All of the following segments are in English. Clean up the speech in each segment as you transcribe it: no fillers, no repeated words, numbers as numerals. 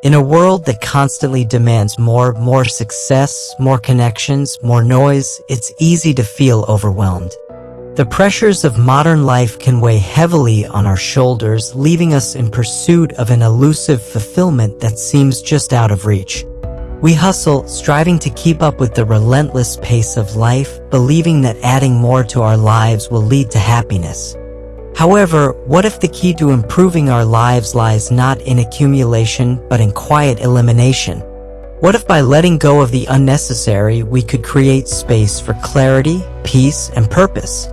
In a world that constantly demands more success, more connections, more noise, it's easy to feel overwhelmed. The pressures of modern life can weigh heavily on our shoulders, leaving us in pursuit of an elusive fulfillment that seems just out of reach. We hustle, striving to keep up with the relentless pace of life, believing that adding more to our lives will lead to happiness. However, what if the key to improving our lives lies not in accumulation, but in quiet elimination? What if by letting go of the unnecessary, we could create space for clarity, peace, and purpose?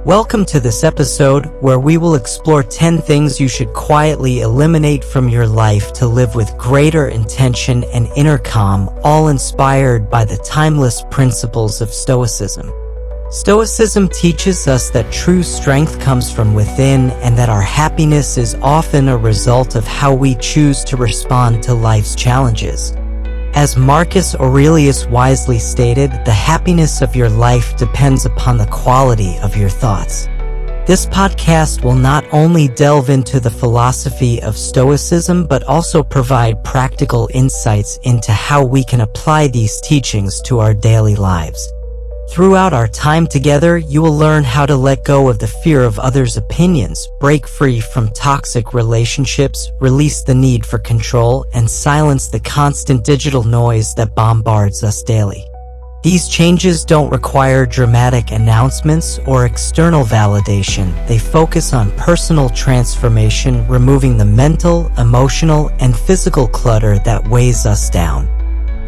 Welcome to this episode, where we will explore 10 things you should quietly eliminate from your life to live with greater intention and inner calm, all inspired by the timeless principles of Stoicism. Stoicism teaches us that true strength comes from within and that our happiness is often a result of how we choose to respond to life's challenges. As Marcus Aurelius wisely stated, the happiness of your life depends upon the quality of your thoughts. This podcast will not only delve into the philosophy of Stoicism, but also provide practical insights into how we can apply these teachings to our daily lives. Throughout our time together, you will learn how to let go of the fear of others' opinions, break free from toxic relationships, release the need for control, and silence the constant digital noise that bombards us daily. These changes don't require dramatic announcements or external validation. They focus on personal transformation, removing the mental, emotional, and physical clutter that weighs us down.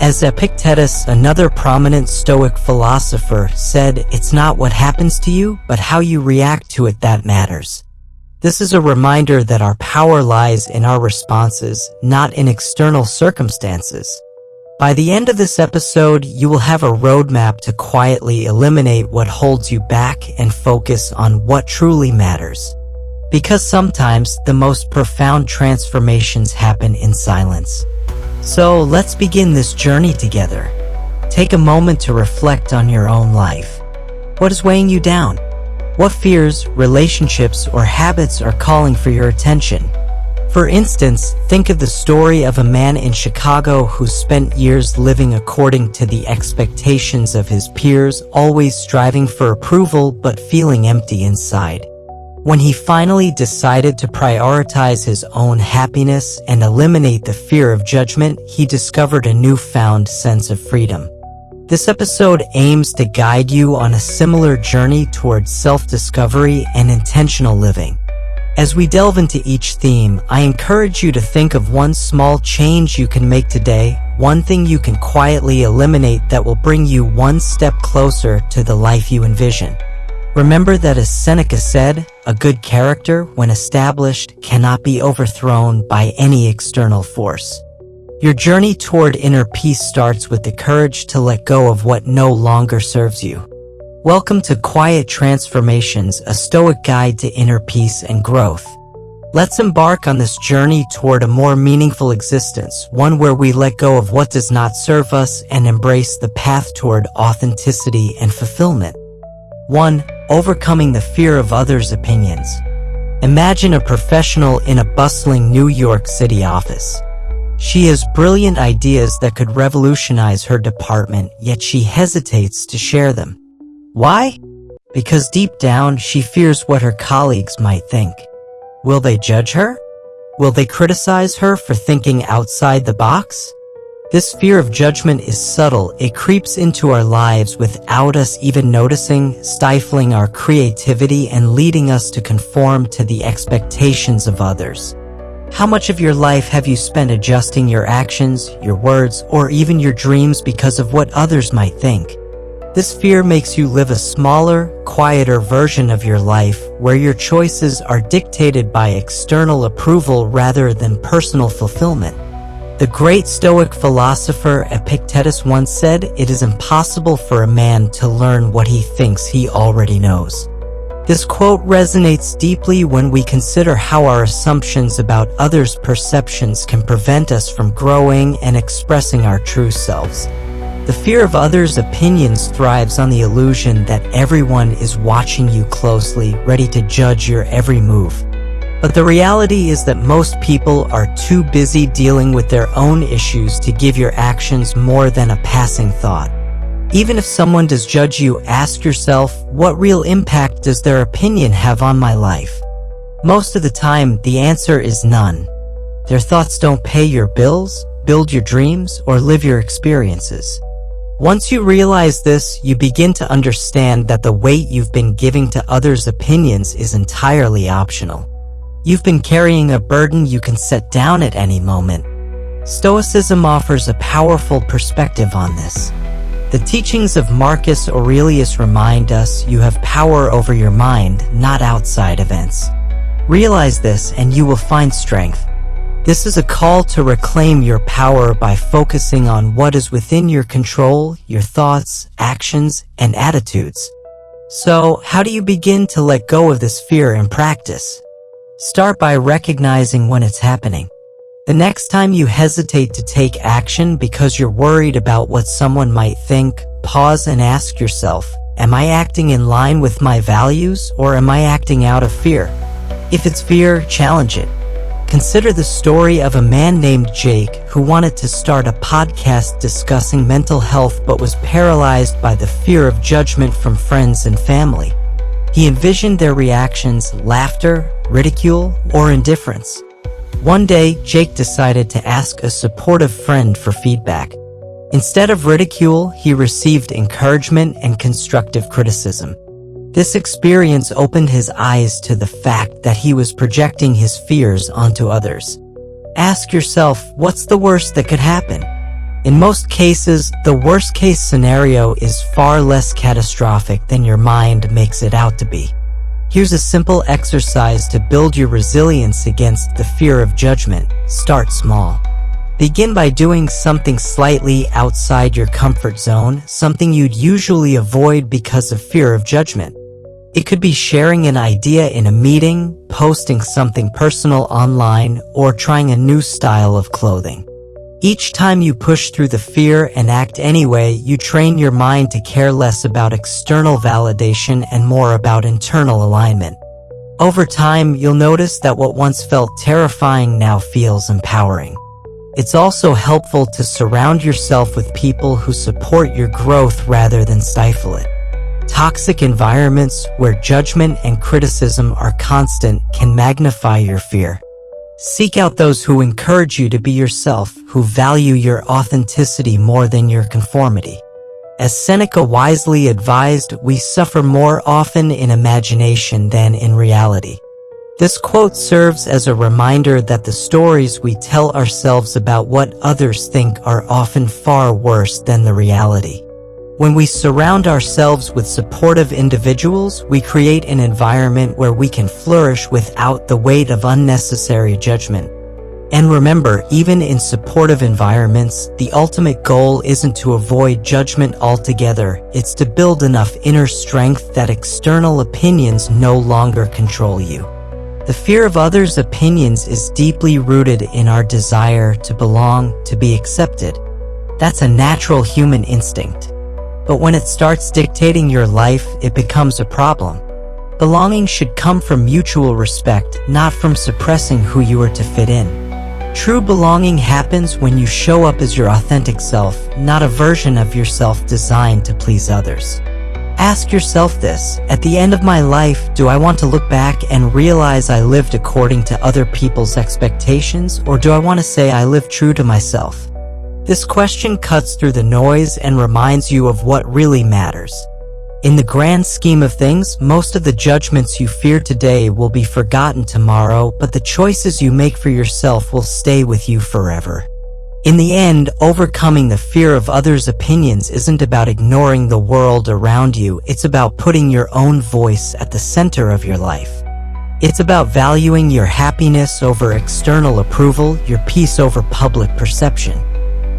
As Epictetus, another prominent Stoic philosopher, said, "It's not what happens to you, but how you react to it that matters." This is a reminder that our power lies in our responses, not in external circumstances. By the end of this episode, you will have a roadmap to quietly eliminate what holds you back and focus on what truly matters. Because sometimes the most profound transformations happen in silence. So let's begin this journey together. Take a moment to reflect on your own life. What is weighing you down? What fears, relationships, or habits are calling for your attention? For instance, think of the story of a man in Chicago who spent years living according to the expectations of his peers, always striving for approval but feeling empty inside. When he finally decided to prioritize his own happiness and eliminate the fear of judgment, he discovered a newfound sense of freedom. This episode aims to guide you on a similar journey towards self-discovery and intentional living. As we delve into each theme, I encourage you to think of one small change you can make today, one thing you can quietly eliminate that will bring you one step closer to the life you envision. Remember that, as Seneca said, a good character, when established, cannot be overthrown by any external force. Your journey toward inner peace starts with the courage to let go of what no longer serves you. Welcome to Quiet Transformations, a Stoic guide to inner peace and growth. Let's embark on this journey toward a more meaningful existence, one where we let go of what does not serve us and embrace the path toward authenticity and fulfillment. 1. Overcoming the fear of others' opinions. Imagine a professional in a bustling New York City office. She has brilliant ideas that could revolutionize her department, yet she hesitates to share them. Why? Because deep down, she fears what her colleagues might think. Will they judge her? Will they criticize her for thinking outside the box? This fear of judgment is subtle. It creeps into our lives without us even noticing, stifling our creativity and leading us to conform to the expectations of others. How much of your life have you spent adjusting your actions, your words, or even your dreams because of what others might think? This fear makes you live a smaller, quieter version of your life, where your choices are dictated by external approval rather than personal fulfillment. The great Stoic philosopher Epictetus once said, "It is impossible for a man to learn what he thinks he already knows." This quote resonates deeply when we consider how our assumptions about others' perceptions can prevent us from growing and expressing our true selves. The fear of others' opinions thrives on the illusion that everyone is watching you closely, ready to judge your every move. But the reality is that most people are too busy dealing with their own issues to give your actions more than a passing thought. Even if someone does judge you, ask yourself, what real impact does their opinion have on my life? Most of the time, the answer is none. Their thoughts don't pay your bills, build your dreams, or live your experiences. Once you realize this, you begin to understand that the weight you've been giving to others' opinions is entirely optional. You've been carrying a burden you can set down at any moment. Stoicism offers a powerful perspective on this. The teachings of Marcus Aurelius remind us you have power over your mind, not outside events. Realize this and you will find strength. This is a call to reclaim your power by focusing on what is within your control, your thoughts, actions, and attitudes. So, how do you begin to let go of this fear in practice? Start by recognizing when it's happening. The next time you hesitate to take action because you're worried about what someone might think, pause and ask yourself, am I acting in line with my values or am I acting out of fear? If it's fear, challenge it. Consider the story of a man named Jake who wanted to start a podcast discussing mental health but was paralyzed by the fear of judgment from friends and family. He envisioned their reactions, laughter, ridicule, or indifference. One day, Jake decided to ask a supportive friend for feedback. Instead of ridicule, he received encouragement and constructive criticism. This experience opened his eyes to the fact that he was projecting his fears onto others. Ask yourself, what's the worst that could happen? In most cases, the worst-case scenario is far less catastrophic than your mind makes it out to be. Here's a simple exercise to build your resilience against the fear of judgment. Start small. Begin by doing something slightly outside your comfort zone, something you'd usually avoid because of fear of judgment. It could be sharing an idea in a meeting, posting something personal online, or trying a new style of clothing. Each time you push through the fear and act anyway, you train your mind to care less about external validation and more about internal alignment. Over time, you'll notice that what once felt terrifying now feels empowering. It's also helpful to surround yourself with people who support your growth rather than stifle it. Toxic environments where judgment and criticism are constant can magnify your fear. Seek out those who encourage you to be yourself, who value your authenticity more than your conformity. As Seneca wisely advised, we suffer more often in imagination than in reality. This quote serves as a reminder that the stories we tell ourselves about what others think are often far worse than the reality. When we surround ourselves with supportive individuals, we create an environment where we can flourish without the weight of unnecessary judgment. And remember, even in supportive environments, the ultimate goal isn't to avoid judgment altogether, it's to build enough inner strength that external opinions no longer control you. The fear of others' opinions is deeply rooted in our desire to belong, to be accepted. That's a natural human instinct. But when it starts dictating your life, it becomes a problem. Belonging should come from mutual respect, not from suppressing who you are to fit in. True belonging happens when you show up as your authentic self, not a version of yourself designed to please others. Ask yourself this: at the end of my life, do I want to look back and realize I lived according to other people's expectations, or do I want to say I lived true to myself? This question cuts through the noise and reminds you of what really matters. In the grand scheme of things, most of the judgments you fear today will be forgotten tomorrow, but the choices you make for yourself will stay with you forever. In the end, overcoming the fear of others' opinions isn't about ignoring the world around you, it's about putting your own voice at the center of your life. It's about valuing your happiness over external approval, your peace over public perception.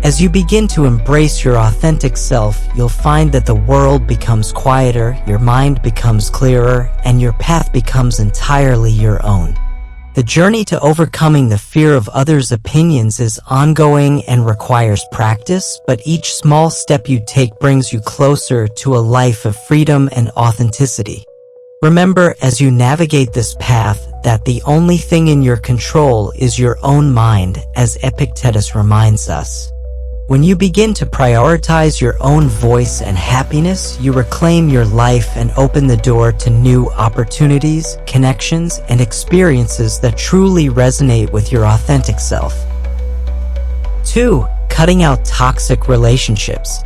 As you begin to embrace your authentic self, you'll find that the world becomes quieter, your mind becomes clearer, and your path becomes entirely your own. The journey to overcoming the fear of others' opinions is ongoing and requires practice, but each small step you take brings you closer to a life of freedom and authenticity. Remember, as you navigate this path, that the only thing in your control is your own mind, as Epictetus reminds us. When you begin to prioritize your own voice and happiness, you reclaim your life and open the door to new opportunities, connections, and experiences that truly resonate with your authentic self. 2. Cutting out toxic relationships.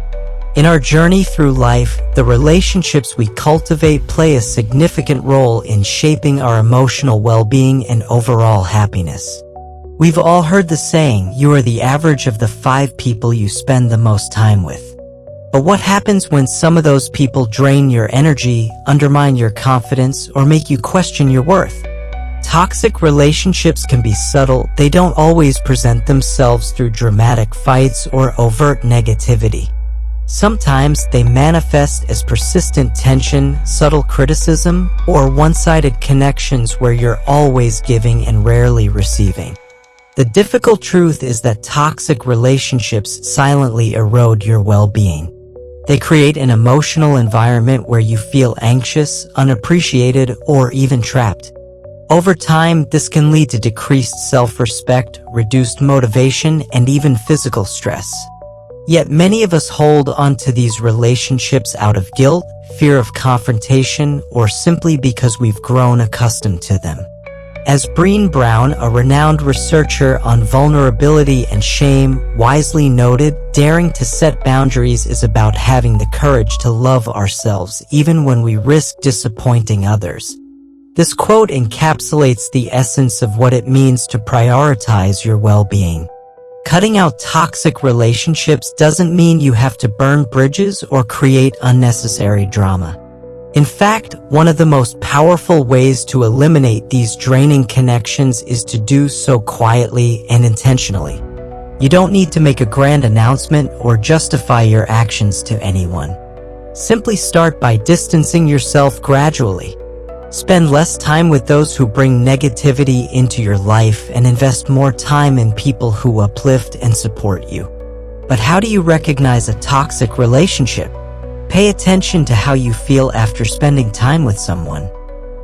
In our journey through life, the relationships we cultivate play a significant role in shaping our emotional well-being and overall happiness. We've all heard the saying, you are the average of the 5 people you spend the most time with. But what happens when some of those people drain your energy, undermine your confidence, or make you question your worth? Toxic relationships can be subtle. They don't always present themselves through dramatic fights or overt negativity. Sometimes they manifest as persistent tension, subtle criticism, or one-sided connections where you're always giving and rarely receiving. The difficult truth is that toxic relationships silently erode your well-being. They create an emotional environment where you feel anxious, unappreciated, or even trapped. Over time, this can lead to decreased self-respect, reduced motivation, and even physical stress. Yet many of us hold onto these relationships out of guilt, fear of confrontation, or simply because we've grown accustomed to them. As Brené Brown, a renowned researcher on vulnerability and shame, wisely noted, daring to set boundaries is about having the courage to love ourselves even when we risk disappointing others. This quote encapsulates the essence of what it means to prioritize your well-being. Cutting out toxic relationships doesn't mean you have to burn bridges or create unnecessary drama. In fact, one of the most powerful ways to eliminate these draining connections is to do so quietly and intentionally. You don't need to make a grand announcement or justify your actions to anyone. Simply start by distancing yourself gradually. Spend less time with those who bring negativity into your life and invest more time in people who uplift and support you. But how do you recognize a toxic relationship? Pay attention to how you feel after spending time with someone.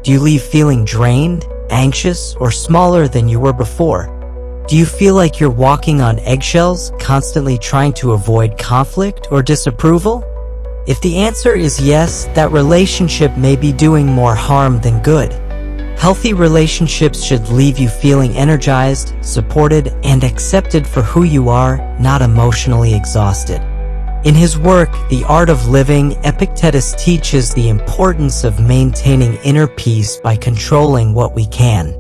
Do you leave feeling drained, anxious, or smaller than you were before? Do you feel like you're walking on eggshells, constantly trying to avoid conflict or disapproval? If the answer is yes, that relationship may be doing more harm than good. Healthy relationships should leave you feeling energized, supported, and accepted for who you are, not emotionally exhausted. In his work, The Art of Living, Epictetus teaches the importance of maintaining inner peace by controlling what we can.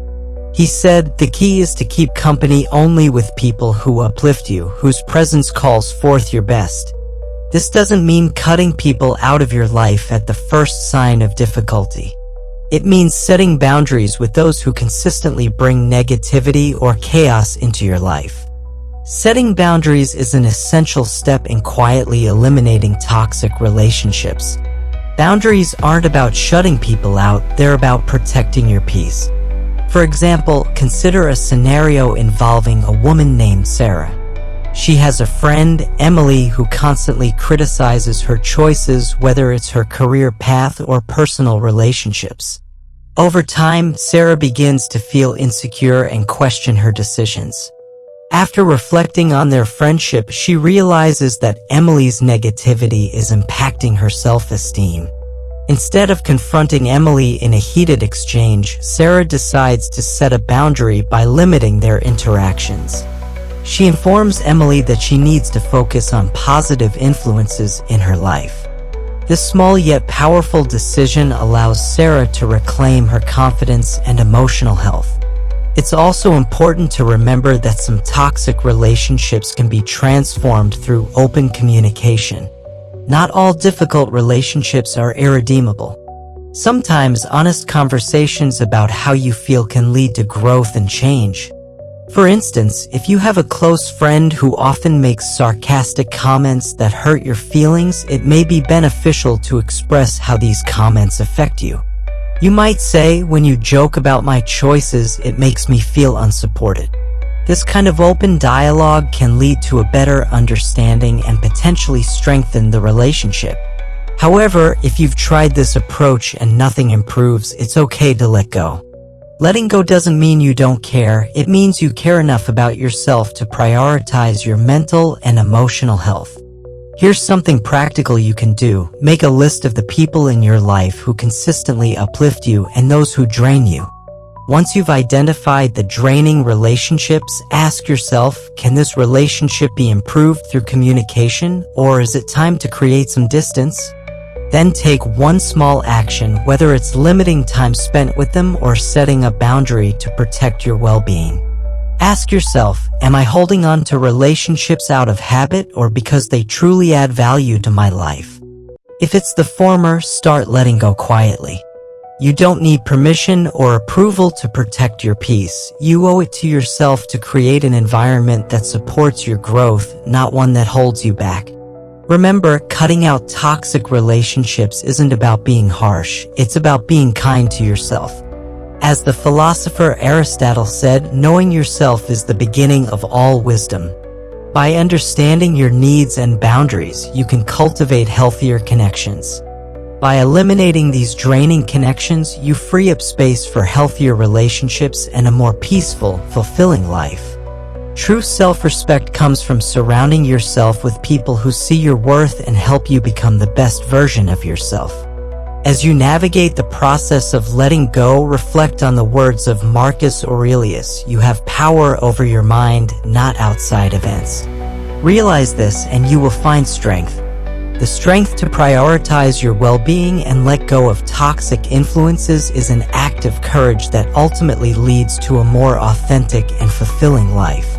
He said, the key is to keep company only with people who uplift you, whose presence calls forth your best. This doesn't mean cutting people out of your life at the first sign of difficulty. It means setting boundaries with those who consistently bring negativity or chaos into your life. Setting boundaries is an essential step in quietly eliminating toxic relationships. Boundaries aren't about shutting people out, they're about protecting your peace. For example, consider a scenario involving a woman named Sarah. She has a friend, Emily, who constantly criticizes her choices, whether it's her career path or personal relationships. Over time, Sarah begins to feel insecure and question her decisions. After reflecting on their friendship, she realizes that Emily's negativity is impacting her self-esteem. Instead of confronting Emily in a heated exchange, Sarah decides to set a boundary by limiting their interactions. She informs Emily that she needs to focus on positive influences in her life. This small yet powerful decision allows Sarah to reclaim her confidence and emotional health. It's also important to remember that some toxic relationships can be transformed through open communication. Not all difficult relationships are irredeemable. Sometimes honest conversations about how you feel can lead to growth and change. For instance, if you have a close friend who often makes sarcastic comments that hurt your feelings, it may be beneficial to express how these comments affect you. You might say, when you joke about my choices, it makes me feel unsupported. This kind of open dialogue can lead to a better understanding and potentially strengthen the relationship. However, if you've tried this approach and nothing improves, it's okay to let go. Letting go doesn't mean you don't care, it means you care enough about yourself to prioritize your mental and emotional health. Here's something practical you can do. Make a list of the people in your life who consistently uplift you and those who drain you. Once you've identified the draining relationships, ask yourself, can this relationship be improved through communication, or is it time to create some distance? Then take one small action, whether it's limiting time spent with them or setting a boundary to protect your well-being. Ask yourself, am I holding on to relationships out of habit or because they truly add value to my life? If it's the former, start letting go quietly. You don't need permission or approval to protect your peace. You owe it to yourself to create an environment that supports your growth, not one that holds you back. Remember, cutting out toxic relationships isn't about being harsh, it's about being kind to yourself. As the philosopher Aristotle said, knowing yourself is the beginning of all wisdom. By understanding your needs and boundaries, you can cultivate healthier connections. By eliminating these draining connections, you free up space for healthier relationships and a more peaceful, fulfilling life. True self-respect comes from surrounding yourself with people who see your worth and help you become the best version of yourself. As you navigate the process of letting go, reflect on the words of Marcus Aurelius, you have power over your mind, not outside events. Realize this and you will find strength. The strength to prioritize your well-being and let go of toxic influences is an act of courage that ultimately leads to a more authentic and fulfilling life.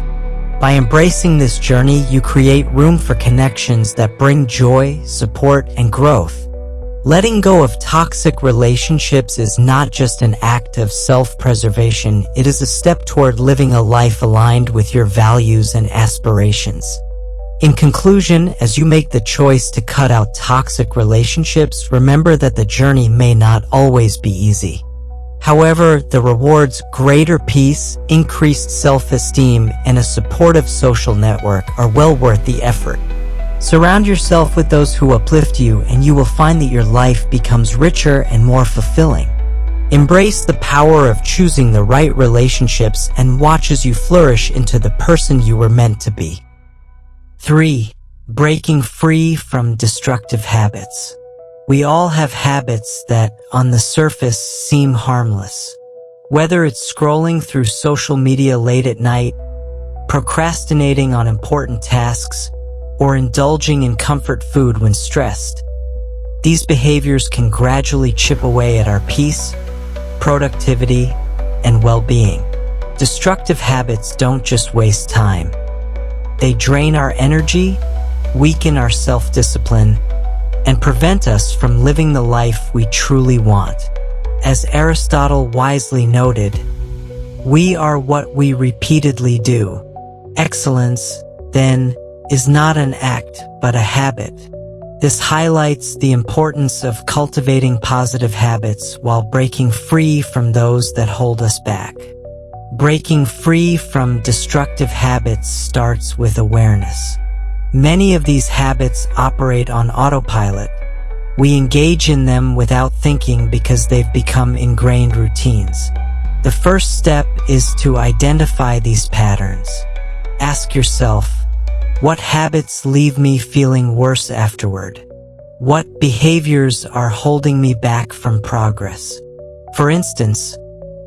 By embracing this journey, you create room for connections that bring joy, support, and growth. Letting go of toxic relationships is not just an act of self-preservation, it is a step toward living a life aligned with your values and aspirations. In conclusion, as you make the choice to cut out toxic relationships, remember that the journey may not always be easy. However, the rewards, greater peace, increased self-esteem, and a supportive social network are well worth the effort. Surround yourself with those who uplift you, and you will find that your life becomes richer and more fulfilling. Embrace the power of choosing the right relationships and watch as you flourish into the person you were meant to be. 3. Breaking free from destructive habits. We all have habits that, on the surface, seem harmless. Whether it's scrolling through social media late at night, procrastinating on important tasks, or indulging in comfort food when stressed, these behaviors can gradually chip away at our peace, productivity, and well-being. Destructive habits don't just waste time. They drain our energy, weaken our self-discipline, and prevent us from living the life we truly want. As Aristotle wisely noted, we are what we repeatedly do. Excellence, then, is not an act, but a habit. This highlights the importance of cultivating positive habits while breaking free from those that hold us back. Breaking free from destructive habits starts with awareness. Many of these habits operate on autopilot. We engage in them without thinking because they've become ingrained routines. The first step is to identify these patterns. Ask yourself, what habits leave me feeling worse afterward? What behaviors are holding me back from progress? For instance,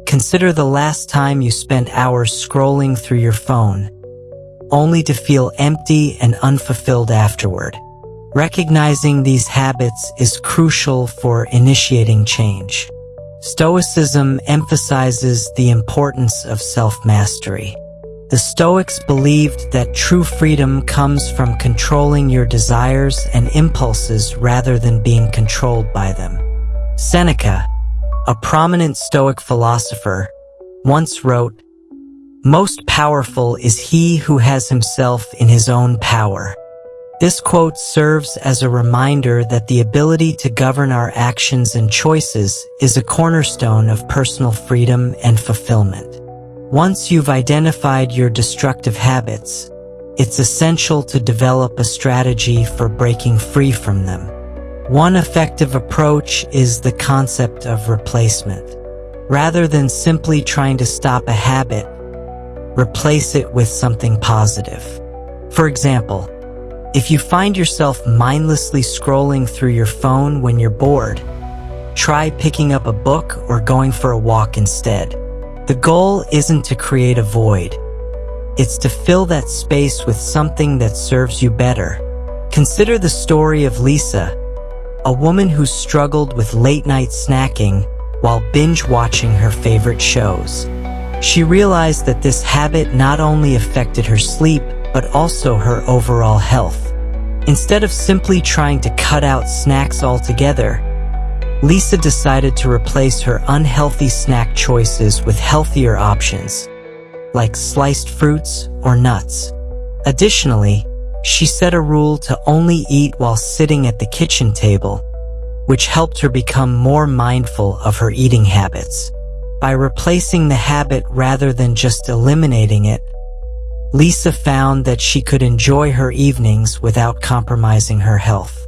consider the last time you spent hours scrolling through your phone, only to feel empty and unfulfilled afterward. Recognizing these habits is crucial for initiating change. Stoicism emphasizes the importance of self-mastery. The Stoics believed that true freedom comes from controlling your desires and impulses rather than being controlled by them. Seneca, a prominent Stoic philosopher, once wrote, "Most powerful is he who has himself in his own power." This quote serves as a reminder that the ability to govern our actions and choices is a cornerstone of personal freedom and fulfillment. Once you've identified your destructive habits, it's essential to develop a strategy for breaking free from them. One effective approach is the concept of replacement. Rather than simply trying to stop a habit, replace it with something positive. For example, if you find yourself mindlessly scrolling through your phone when you're bored, try picking up a book or going for a walk instead. The goal isn't to create a void. It's to fill that space with something that serves you better. Consider the story of Lisa, a woman who struggled with late-night snacking while binge-watching her favorite shows. She realized that this habit not only affected her sleep, but also her overall health. Instead of simply trying to cut out snacks altogether, Lisa decided to replace her unhealthy snack choices with healthier options, like sliced fruits or nuts. Additionally, she set a rule to only eat while sitting at the kitchen table, which helped her become more mindful of her eating habits. By replacing the habit rather than just eliminating it, Lisa found that she could enjoy her evenings without compromising her health.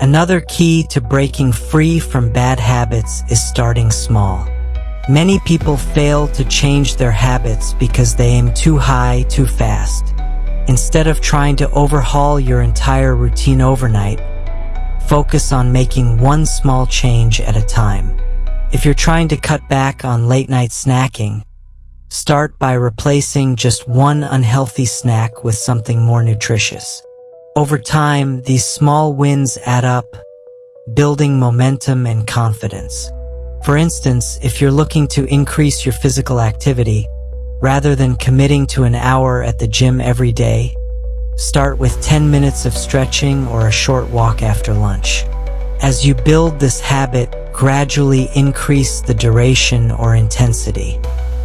Another key to breaking free from bad habits is starting small. Many people fail to change their habits because they aim too high too fast. Instead of trying to overhaul your entire routine overnight, focus on making one small change at a time. If you're trying to cut back on late-night snacking, start by replacing just one unhealthy snack with something more nutritious. Over time, these small wins add up, building momentum and confidence. For instance, if you're looking to increase your physical activity, rather than committing to an hour at the gym every day, start with 10 minutes of stretching or a short walk after lunch. As you build this habit, gradually increase the duration or intensity.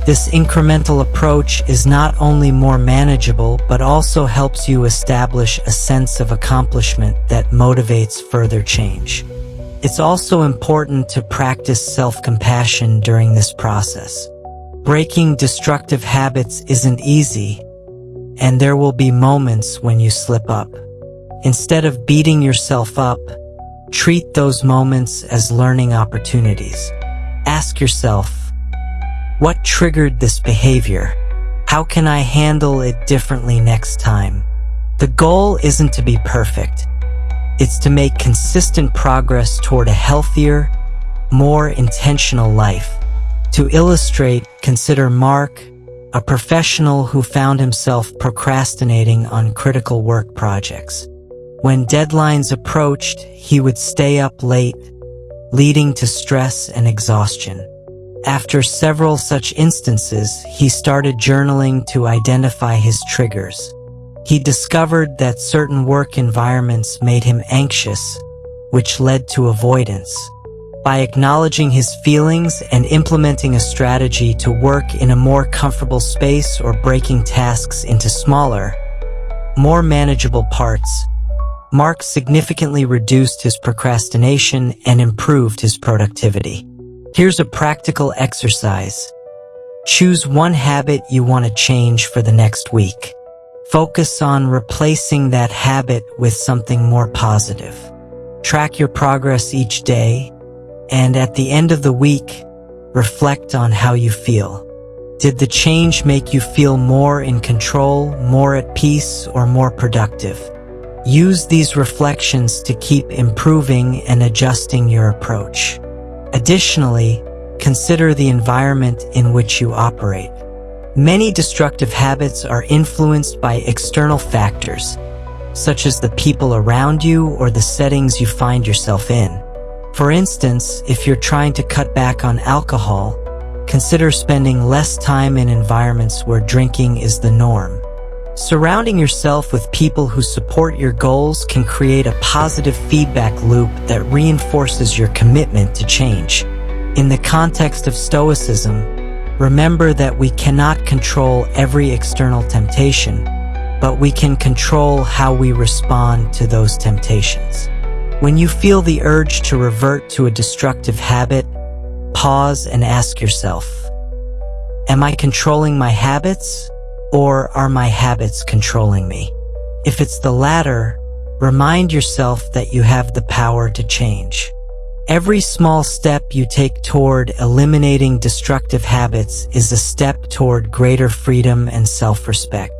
This incremental approach is not only more manageable, but also helps you establish a sense of accomplishment that motivates further change. It's also important to practice self-compassion during this process. Breaking destructive habits isn't easy, and there will be moments when you slip up. Instead of beating yourself up, treat those moments as learning opportunities. Ask yourself, what triggered this behavior? How can I handle it differently next time? The goal isn't to be perfect. It's to make consistent progress toward a healthier, more intentional life. To illustrate, consider Mark, a professional who found himself procrastinating on critical work projects. When deadlines approached, he would stay up late, leading to stress and exhaustion. After several such instances, he started journaling to identify his triggers. He discovered that certain work environments made him anxious, which led to avoidance. By acknowledging his feelings and implementing a strategy to work in a more comfortable space or breaking tasks into smaller, more manageable parts, Mark significantly reduced his procrastination and improved his productivity. Here's a practical exercise. Choose one habit you want to change for the next week. Focus on replacing that habit with something more positive. Track your progress each day, and at the end of the week, reflect on how you feel. Did the change make you feel more in control, more at peace, or more productive? Use these reflections to keep improving and adjusting your approach. Additionally, consider the environment in which you operate. Many destructive habits are influenced by external factors, such as the people around you or the settings you find yourself in. For instance, if you're trying to cut back on alcohol, consider spending less time in environments where drinking is the norm. Surrounding yourself with people who support your goals can create a positive feedback loop that reinforces your commitment to change. In the context of Stoicism, remember that we cannot control every external temptation, but we can control how we respond to those temptations. When you feel the urge to revert to a destructive habit, pause and ask yourself, am I controlling my habits? Or are my habits controlling me? If it's the latter, remind yourself that you have the power to change. Every small step you take toward eliminating destructive habits is a step toward greater freedom and self-respect.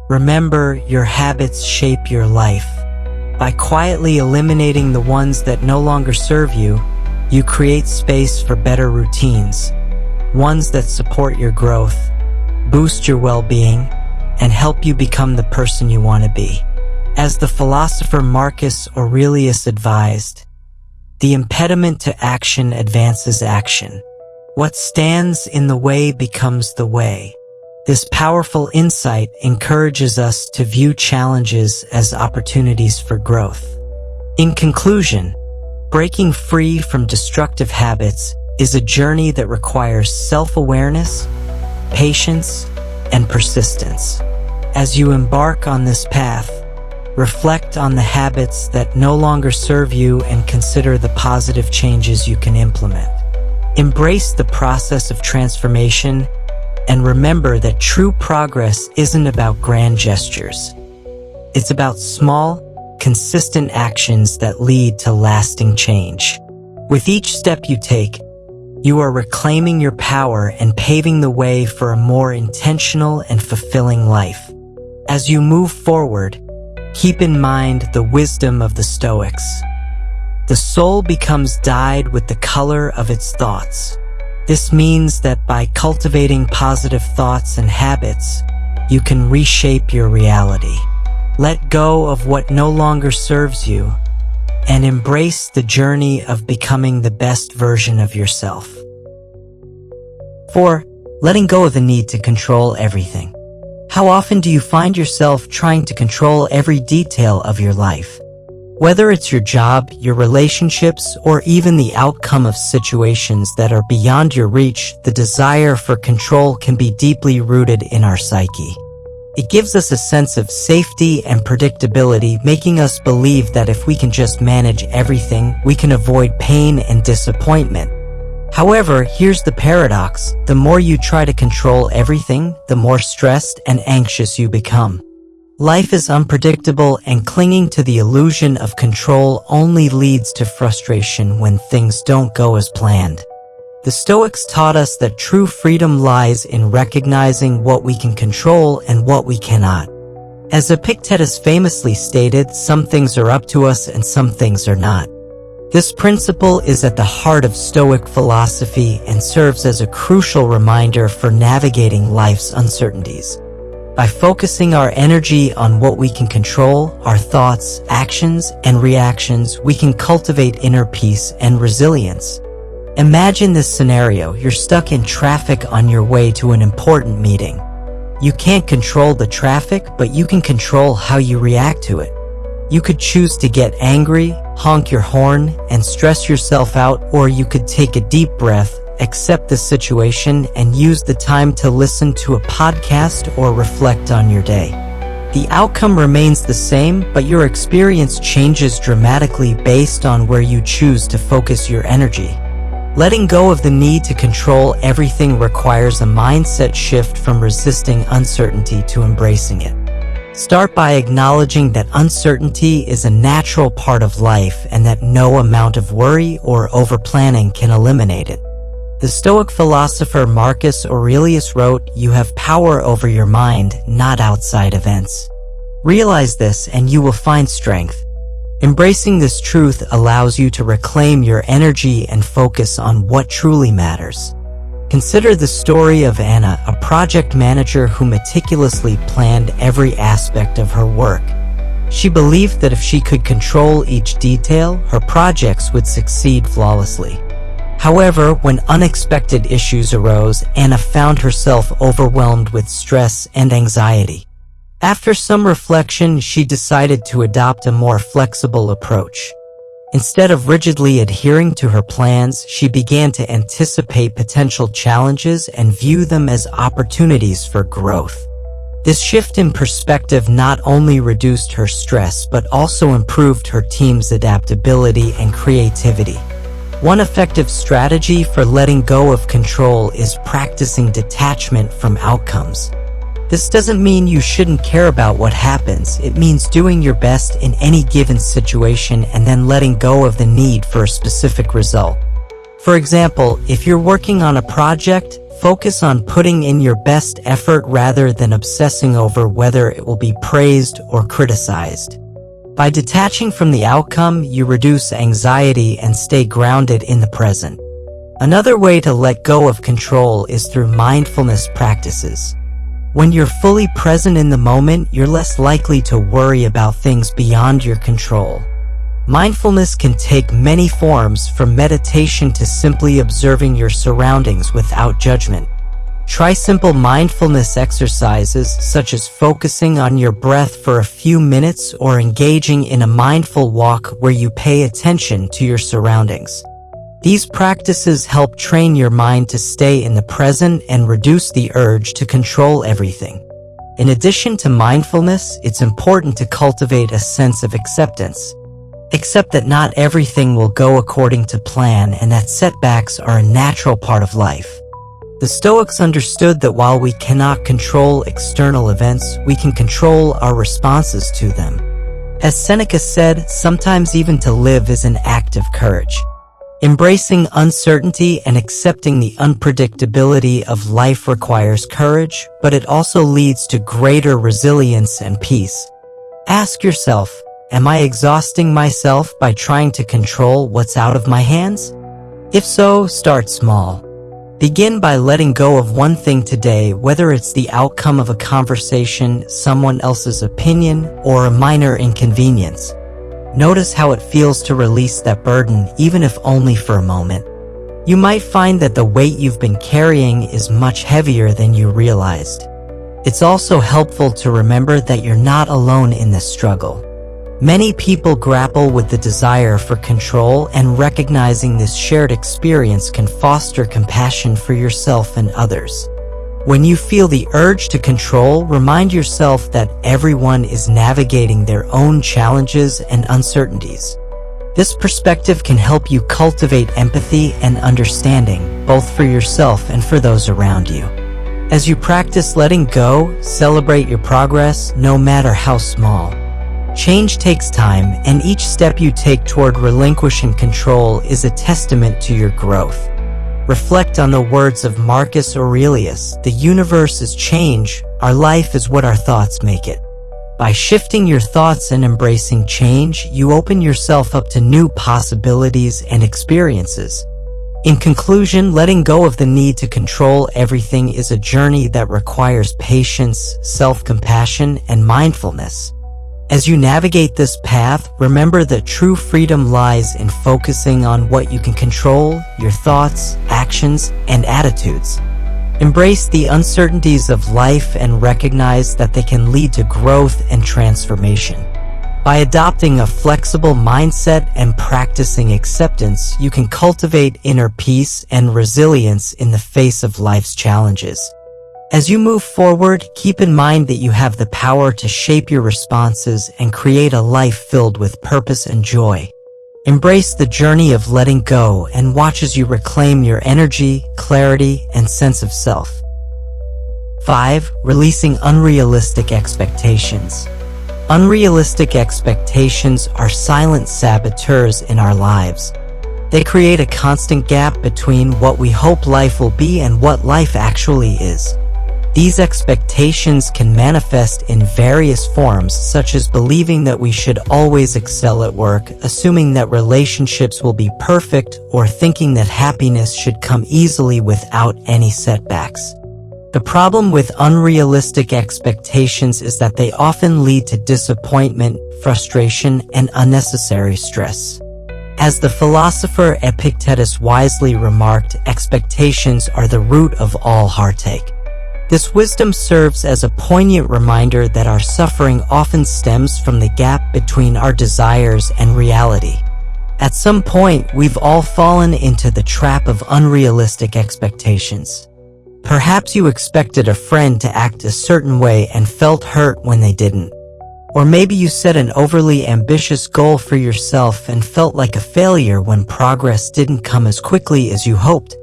Remember, your habits shape your life. By quietly eliminating the ones that no longer serve you, you create space for better routines, ones that support your growth, boost your well-being, and help you become the person you want to be. As the philosopher Marcus Aurelius advised, the impediment to action advances action. What stands in the way becomes the way. This powerful insight encourages us to view challenges as opportunities for growth. In conclusion, breaking free from destructive habits is a journey that requires self-awareness, patience, and persistence. As you embark on this path, reflect on the habits that no longer serve you and consider the positive changes you can implement. Embrace the process of transformation and remember that true progress isn't about grand gestures. It's about small, consistent actions that lead to lasting change. With each step you take, you are reclaiming your power and paving the way for a more intentional and fulfilling life. As you move forward, keep in mind the wisdom of the Stoics. The soul becomes dyed with the color of its thoughts. This means that by cultivating positive thoughts and habits, you can reshape your reality. Let go of what no longer serves you and embrace the journey of becoming the best version of yourself. 4. Letting go of the need to control everything. How often do you find yourself trying to control every detail of your life? Whether it's your job, your relationships, or even the outcome of situations that are beyond your reach, the desire for control can be deeply rooted in our psyche. It gives us a sense of safety and predictability, making us believe that if we can just manage everything, we can avoid pain and disappointment. However, here's the paradox. The more you try to control everything, the more stressed and anxious you become. Life is unpredictable, and clinging to the illusion of control only leads to frustration when things don't go as planned. The Stoics taught us that true freedom lies in recognizing what we can control and what we cannot. As Epictetus famously stated, some things are up to us and some things are not. This principle is at the heart of Stoic philosophy and serves as a crucial reminder for navigating life's uncertainties. By focusing our energy on what we can control, our thoughts, actions, and reactions, we can cultivate inner peace and resilience. Imagine this scenario. You're stuck in traffic on your way to an important meeting. You can't control the traffic, but you can control how you react to it. You could choose to get angry, honk your horn, and stress yourself out, or you could take a deep breath, accept the situation, and use the time to listen to a podcast or reflect on your day. The outcome remains the same, but your experience changes dramatically based on where you choose to focus your energy. Letting go of the need to control everything requires a mindset shift from resisting uncertainty to embracing it. Start by acknowledging that uncertainty is a natural part of life and that no amount of worry or overplanning can eliminate it. The Stoic philosopher Marcus Aurelius wrote, "You have power over your mind, not outside events." Realize this and you will find strength. Embracing this truth allows you to reclaim your energy and focus on what truly matters. Consider the story of Anna, a project manager who meticulously planned every aspect of her work. She believed that if she could control each detail, her projects would succeed flawlessly. However, when unexpected issues arose, Anna found herself overwhelmed with stress and anxiety. After some reflection, she decided to adopt a more flexible approach. Instead of rigidly adhering to her plans, she began to anticipate potential challenges and view them as opportunities for growth. This shift in perspective not only reduced her stress but also improved her team's adaptability and creativity. One effective strategy for letting go of control is practicing detachment from outcomes. This doesn't mean you shouldn't care about what happens. It means doing your best in any given situation and then letting go of the need for a specific result. For example, if you're working on a project, focus on putting in your best effort rather than obsessing over whether it will be praised or criticized. By detaching from the outcome, you reduce anxiety and stay grounded in the present. Another way to let go of control is through mindfulness practices. When you're fully present in the moment, you're less likely to worry about things beyond your control. Mindfulness can take many forms, from meditation to simply observing your surroundings without judgment. Try simple mindfulness exercises such as focusing on your breath for a few minutes or engaging in a mindful walk where you pay attention to your surroundings. These practices help train your mind to stay in the present and reduce the urge to control everything. In addition to mindfulness, it's important to cultivate a sense of acceptance. Accept that not everything will go according to plan and that setbacks are a natural part of life. The Stoics understood that while we cannot control external events, we can control our responses to them. As Seneca said, sometimes even to live is an act of courage. Embracing uncertainty and accepting the unpredictability of life requires courage, but it also leads to greater resilience and peace. Ask yourself, am I exhausting myself by trying to control what's out of my hands? If so, start small. Begin by letting go of one thing today, whether it's the outcome of a conversation, someone else's opinion, or a minor inconvenience. Notice how it feels to release that burden, even if only for a moment. You might find that the weight you've been carrying is much heavier than you realized. It's also helpful to remember that you're not alone in this struggle. Many people grapple with the desire for control, and recognizing this shared experience can foster compassion for yourself and others. When you feel the urge to control, remind yourself that everyone is navigating their own challenges and uncertainties. This perspective can help you cultivate empathy and understanding, both for yourself and for those around you. As you practice letting go, celebrate your progress, no matter how small. Change takes time, and each step you take toward relinquishing control is a testament to your growth. Reflect on the words of Marcus Aurelius, "The universe is change, our life is what our thoughts make it." By shifting your thoughts and embracing change, you open yourself up to new possibilities and experiences. In conclusion, letting go of the need to control everything is a journey that requires patience, self-compassion, and mindfulness. As you navigate this path, remember that true freedom lies in focusing on what you can control, your thoughts, actions, and attitudes. Embrace the uncertainties of life and recognize that they can lead to growth and transformation. By adopting a flexible mindset and practicing acceptance, you can cultivate inner peace and resilience in the face of life's challenges. As you move forward, keep in mind that you have the power to shape your responses and create a life filled with purpose and joy. Embrace the journey of letting go and watch as you reclaim your energy, clarity, and sense of self. 5. Releasing unrealistic expectations. Unrealistic expectations are silent saboteurs in our lives. They create a constant gap between what we hope life will be and what life actually is. These expectations can manifest in various forms, such as believing that we should always excel at work, assuming that relationships will be perfect, or thinking that happiness should come easily without any setbacks. The problem with unrealistic expectations is that they often lead to disappointment, frustration, and unnecessary stress. As the philosopher Epictetus wisely remarked, expectations are the root of all heartache. This wisdom serves as a poignant reminder that our suffering often stems from the gap between our desires and reality. At some point, we've all fallen into the trap of unrealistic expectations. Perhaps you expected a friend to act a certain way and felt hurt when they didn't. Or maybe you set an overly ambitious goal for yourself and felt like a failure when progress didn't come as quickly as you hoped.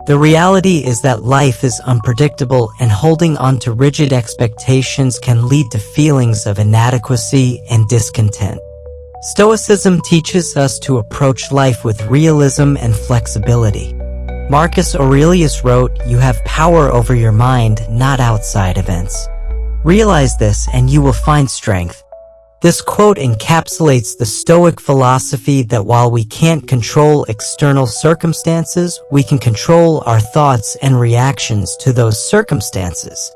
The reality is that life is unpredictable, and holding on to rigid expectations can lead to feelings of inadequacy and discontent. Stoicism teaches us to approach life with realism and flexibility. Marcus Aurelius wrote, "You have power over your mind, not outside events. Realize this and you will find strength." This quote encapsulates the Stoic philosophy that while we can't control external circumstances, we can control our thoughts and reactions to those circumstances.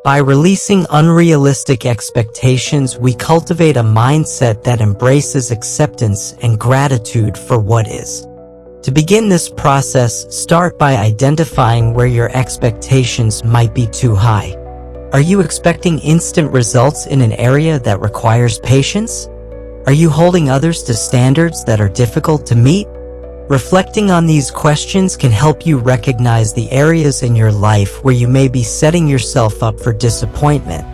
By releasing unrealistic expectations, we cultivate a mindset that embraces acceptance and gratitude for what is. To begin this process, start by identifying where your expectations might be too high. Are you expecting instant results in an area that requires patience? Are you holding others to standards that are difficult to meet? Reflecting on these questions can help you recognize the areas in your life where you may be setting yourself up for disappointment.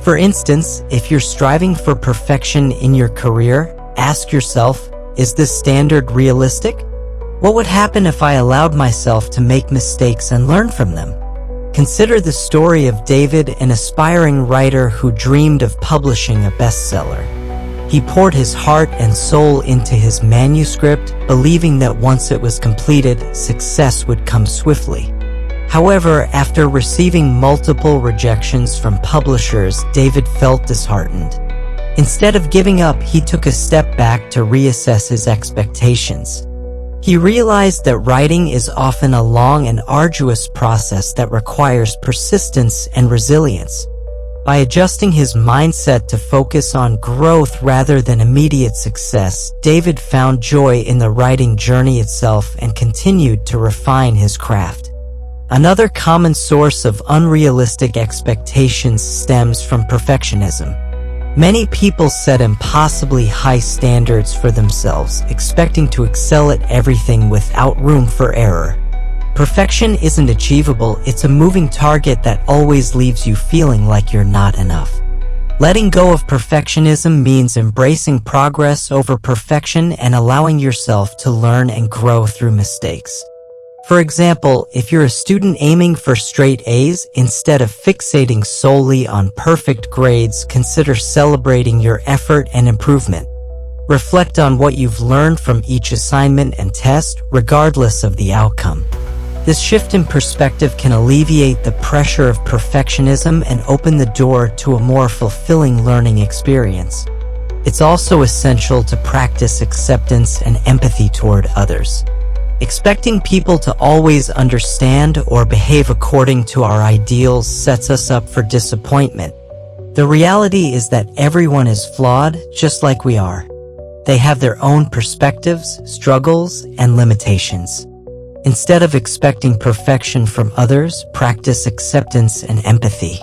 For instance, if you're striving for perfection in your career, ask yourself, is this standard realistic? What would happen if I allowed myself to make mistakes and learn from them? Consider the story of David, an aspiring writer who dreamed of publishing a bestseller. He poured his heart and soul into his manuscript, believing that once it was completed, success would come swiftly. However, after receiving multiple rejections from publishers, David felt disheartened. Instead of giving up, he took a step back to reassess his expectations. He realized that writing is often a long and arduous process that requires persistence and resilience. By adjusting his mindset to focus on growth rather than immediate success, David found joy in the writing journey itself and continued to refine his craft. Another common source of unrealistic expectations stems from perfectionism. Many people set impossibly high standards for themselves, expecting to excel at everything without room for error. Perfection isn't achievable, it's a moving target that always leaves you feeling like you're not enough. Letting go of perfectionism means embracing progress over perfection and allowing yourself to learn and grow through mistakes. For example, if you're a student aiming for straight A's, instead of fixating solely on perfect grades, consider celebrating your effort and improvement. Reflect on what you've learned from each assignment and test, regardless of the outcome. This shift in perspective can alleviate the pressure of perfectionism and open the door to a more fulfilling learning experience. It's also essential to practice acceptance and empathy toward others. Expecting people to always understand or behave according to our ideals sets us up for disappointment. The reality is that everyone is flawed, just like we are. They have their own perspectives, struggles, and limitations. Instead of expecting perfection from others, practice acceptance and empathy.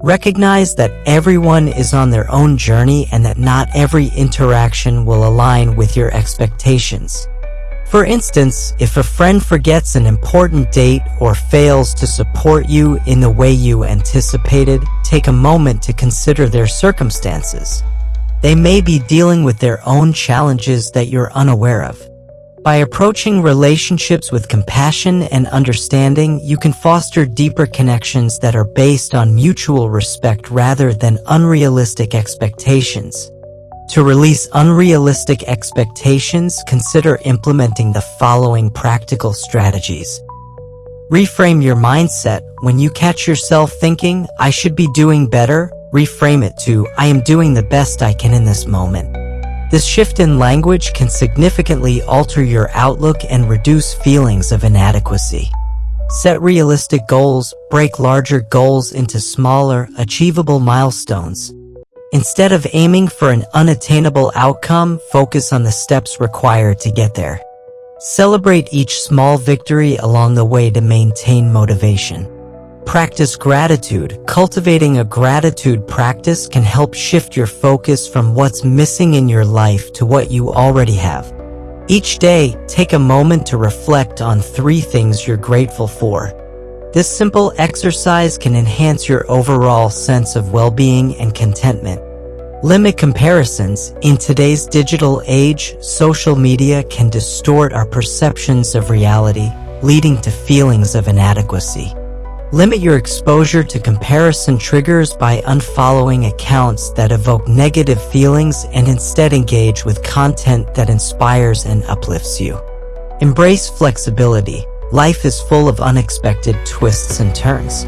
Recognize that everyone is on their own journey and that not every interaction will align with your expectations. For instance, if a friend forgets an important date or fails to support you in the way you anticipated, take a moment to consider their circumstances. They may be dealing with their own challenges that you're unaware of. By approaching relationships with compassion and understanding, you can foster deeper connections that are based on mutual respect rather than unrealistic expectations. To release unrealistic expectations, consider implementing the following practical strategies. Reframe your mindset. When you catch yourself thinking, "I should be doing better," reframe it to, "I am doing the best I can in this moment." This shift in language can significantly alter your outlook and reduce feelings of inadequacy. Set realistic goals. Break larger goals into smaller, achievable milestones. Instead of aiming for an unattainable outcome, focus on the steps required to get there. Celebrate each small victory along the way to maintain motivation. Practice gratitude. Cultivating a gratitude practice can help shift your focus from what's missing in your life to what you already have. Each day, take a moment to reflect on 3 things you're grateful for. This simple exercise can enhance your overall sense of well-being and contentment. Limit comparisons. In today's digital age, social media can distort our perceptions of reality. leading to feelings of inadequacy. Limit your exposure to comparison triggers by unfollowing accounts that evoke negative feelings and instead engage with content that inspires and uplifts you. Embrace flexibility. Life is full of unexpected twists and turns.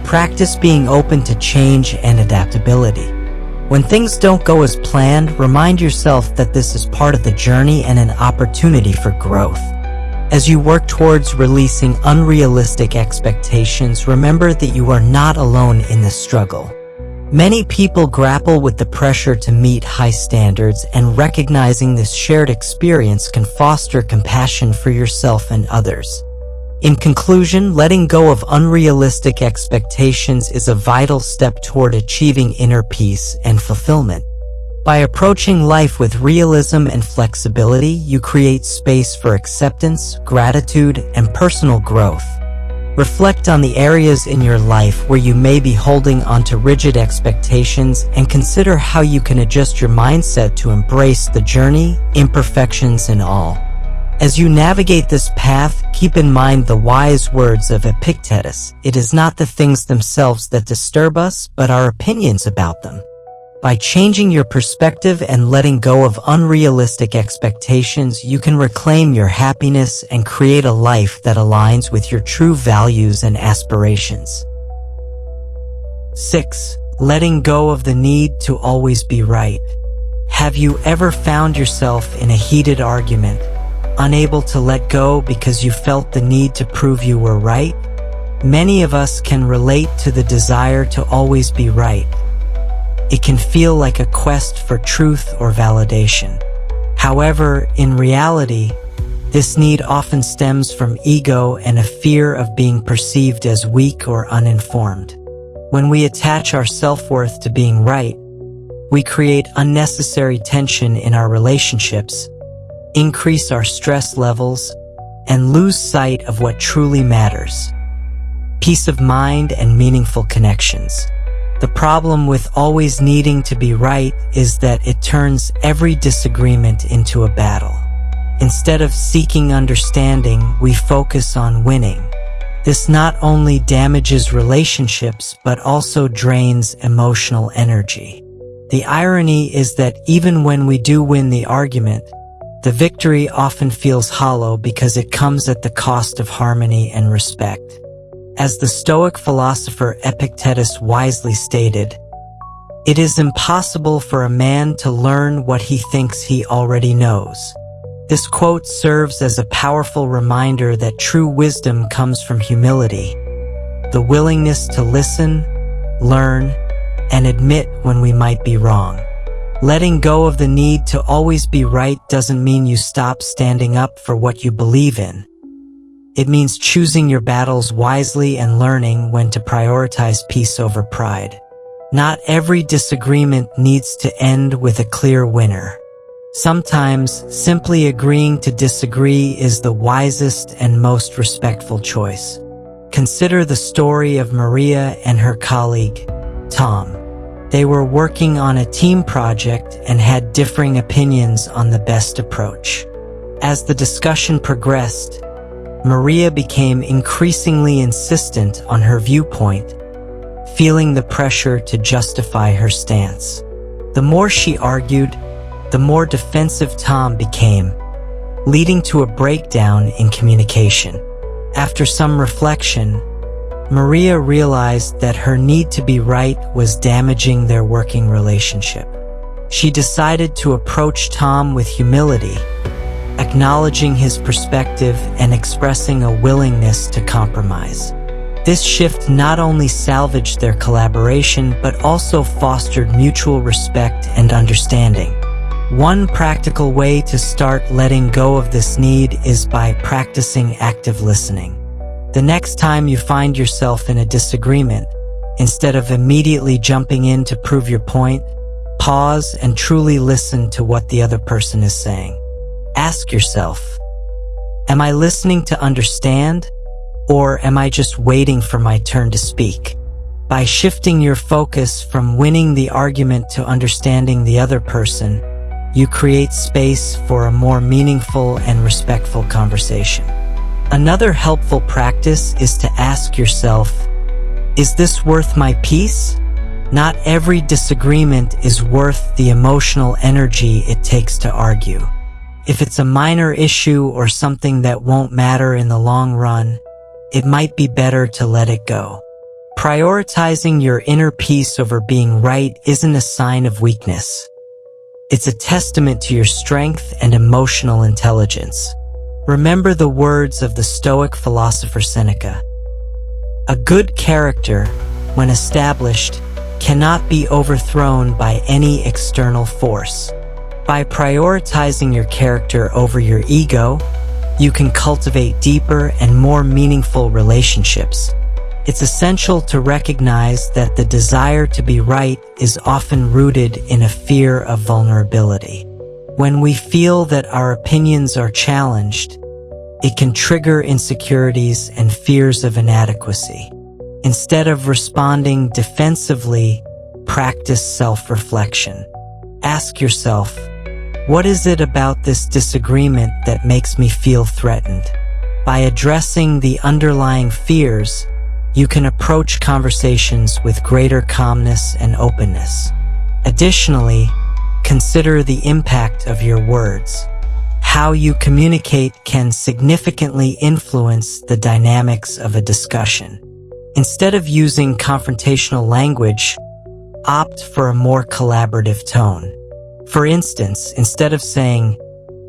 Practice being open to change and adaptability. When things don't go as planned, remind yourself that this is part of the journey and an opportunity for growth. As you work towards releasing unrealistic expectations, remember that you are not alone in this struggle. Many people grapple with the pressure to meet high standards, and recognizing this shared experience can foster compassion for yourself and others. In conclusion, letting go of unrealistic expectations is a vital step toward achieving inner peace and fulfillment. By approaching life with realism and flexibility, you create space for acceptance, gratitude, and personal growth. Reflect on the areas in your life where you may be holding onto rigid expectations, and consider how you can adjust your mindset to embrace the journey, imperfections and all. As you navigate this path, keep in mind the wise words of Epictetus: "It is not the things themselves that disturb us, but our opinions about them." By changing your perspective and letting go of unrealistic expectations, you can reclaim your happiness and create a life that aligns with your true values and aspirations. 6. Letting go of the need to always be right. Have you ever found yourself in a heated argument, unable to let go because you felt the need to prove you were right? Many of us can relate to the desire to always be right. It can feel like a quest for truth or validation. However, in reality, this need often stems from ego and a fear of being perceived as weak or uninformed. When we attach our self-worth to being right, we create unnecessary tension in our relationships, increase our stress levels, and lose sight of what truly matters: peace of mind and meaningful connections. The problem with always needing to be right is that it turns every disagreement into a battle. Instead of seeking understanding, we focus on winning. This not only damages relationships, but also drains emotional energy. The irony is that even when we do win the argument, the victory often feels hollow because it comes at the cost of harmony and respect. As the Stoic philosopher Epictetus wisely stated, "It is impossible for a man to learn what he thinks he already knows." This quote serves as a powerful reminder that true wisdom comes from humility, the willingness to listen, learn, and admit when we might be wrong. Letting go of the need to always be right doesn't mean you stop standing up for what you believe in. It means choosing your battles wisely and learning when to prioritize peace over pride. Not every disagreement needs to end with a clear winner. Sometimes, simply agreeing to disagree is the wisest and most respectful choice. Consider the story of Maria and her colleague, Tom. They were working on a team project and had differing opinions on the best approach. As the discussion progressed, Maria became increasingly insistent on her viewpoint, feeling the pressure to justify her stance. The more she argued, the more defensive Tom became, leading to a breakdown in communication. After some reflection, Maria realized that her need to be right was damaging their working relationship. She decided to approach Tom with humility, acknowledging his perspective and expressing a willingness to compromise. This shift not only salvaged their collaboration, but also fostered mutual respect and understanding. One practical way to start letting go of this need is by practicing active listening. The next time you find yourself in a disagreement, instead of immediately jumping in to prove your point, pause and truly listen to what the other person is saying. Ask yourself, am I listening to understand, or am I just waiting for my turn to speak? By shifting your focus from winning the argument to understanding the other person, you create space for a more meaningful and respectful conversation. Another helpful practice is to ask yourself, is this worth my peace? Not every disagreement is worth the emotional energy it takes to argue. If it's a minor issue or something that won't matter in the long run, it might be better to let it go. Prioritizing your inner peace over being right isn't a sign of weakness. It's a testament to your strength and emotional intelligence. Remember the words of the Stoic philosopher Seneca. A good character, when established, cannot be overthrown by any external force. By prioritizing your character over your ego, you can cultivate deeper and more meaningful relationships. It's essential to recognize that the desire to be right is often rooted in a fear of vulnerability. When we feel that our opinions are challenged, it can trigger insecurities and fears of inadequacy. Instead of responding defensively, practice self-reflection. Ask yourself, what is it about this disagreement that makes me feel threatened? By addressing the underlying fears, you can approach conversations with greater calmness and openness. Additionally, consider the impact of your words. How you communicate can significantly influence the dynamics of a discussion. Instead of using confrontational language, opt for a more collaborative tone. For instance, instead of saying,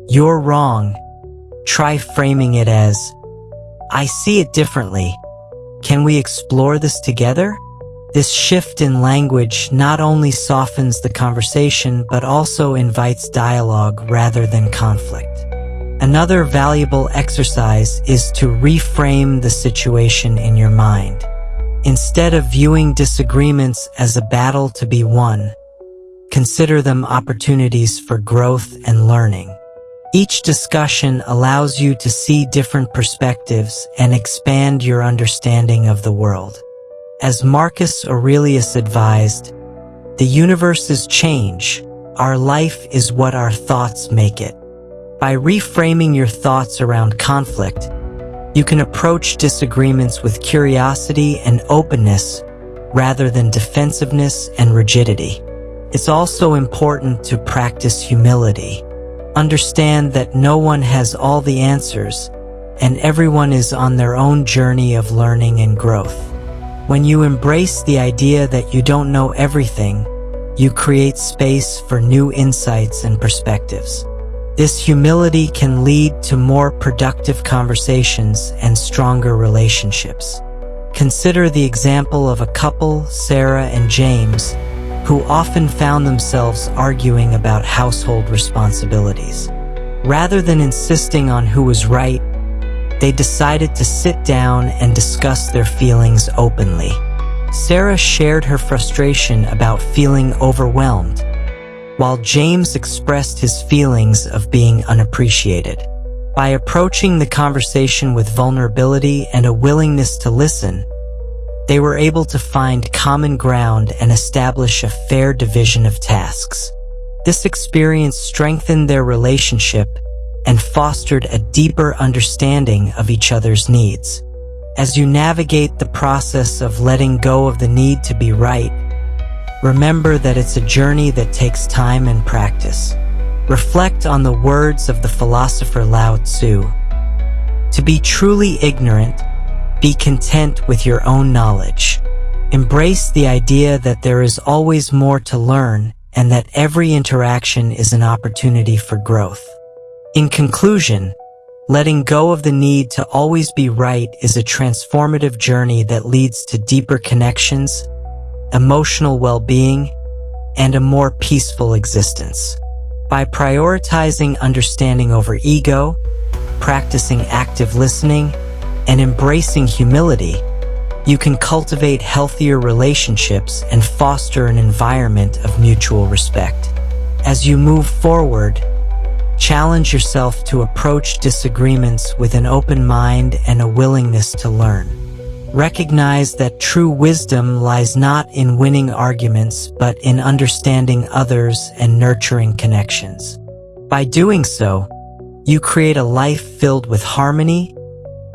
"You're wrong," try framing it as, "I see it differently. Can we explore this together?" This shift in language not only softens the conversation but also invites dialogue rather than conflict. Another valuable exercise is to reframe the situation in your mind. Instead of viewing disagreements as a battle to be won, consider them opportunities for growth and learning. Each discussion allows you to see different perspectives and expand your understanding of the world. As Marcus Aurelius advised, the universe is change. Our life is what our thoughts make it. By reframing your thoughts around conflict, you can approach disagreements with curiosity and openness rather than defensiveness and rigidity. It's also important to practice humility. Understand that no one has all the answers, and everyone is on their own journey of learning and growth. When you embrace the idea that you don't know everything, you create space for new insights and perspectives. This humility can lead to more productive conversations and stronger relationships. Consider the example of a couple, Sarah and James, who often found themselves arguing about household responsibilities. Rather than insisting on who was right, they decided to sit down and discuss their feelings openly. Sarah shared her frustration about feeling overwhelmed, while James expressed his feelings of being unappreciated. By approaching the conversation with vulnerability and a willingness to listen, they were able to find common ground and establish a fair division of tasks. This experience strengthened their relationship and fostered a deeper understanding of each other's needs. As you navigate the process of letting go of the need to be right, remember that it's a journey that takes time and practice. Reflect on the words of the philosopher Lao Tzu. To be truly ignorant, be content with your own knowledge. Embrace the idea that there is always more to learn and that every interaction is an opportunity for growth. In conclusion, letting go of the need to always be right is a transformative journey that leads to deeper connections, emotional well-being, and a more peaceful existence. By prioritizing understanding over ego, practicing active listening, and embracing humility, you can cultivate healthier relationships and foster an environment of mutual respect. As you move forward, challenge yourself to approach disagreements with an open mind and a willingness to learn. Recognize that true wisdom lies not in winning arguments, but in understanding others and nurturing connections. By doing so, you create a life filled with harmony,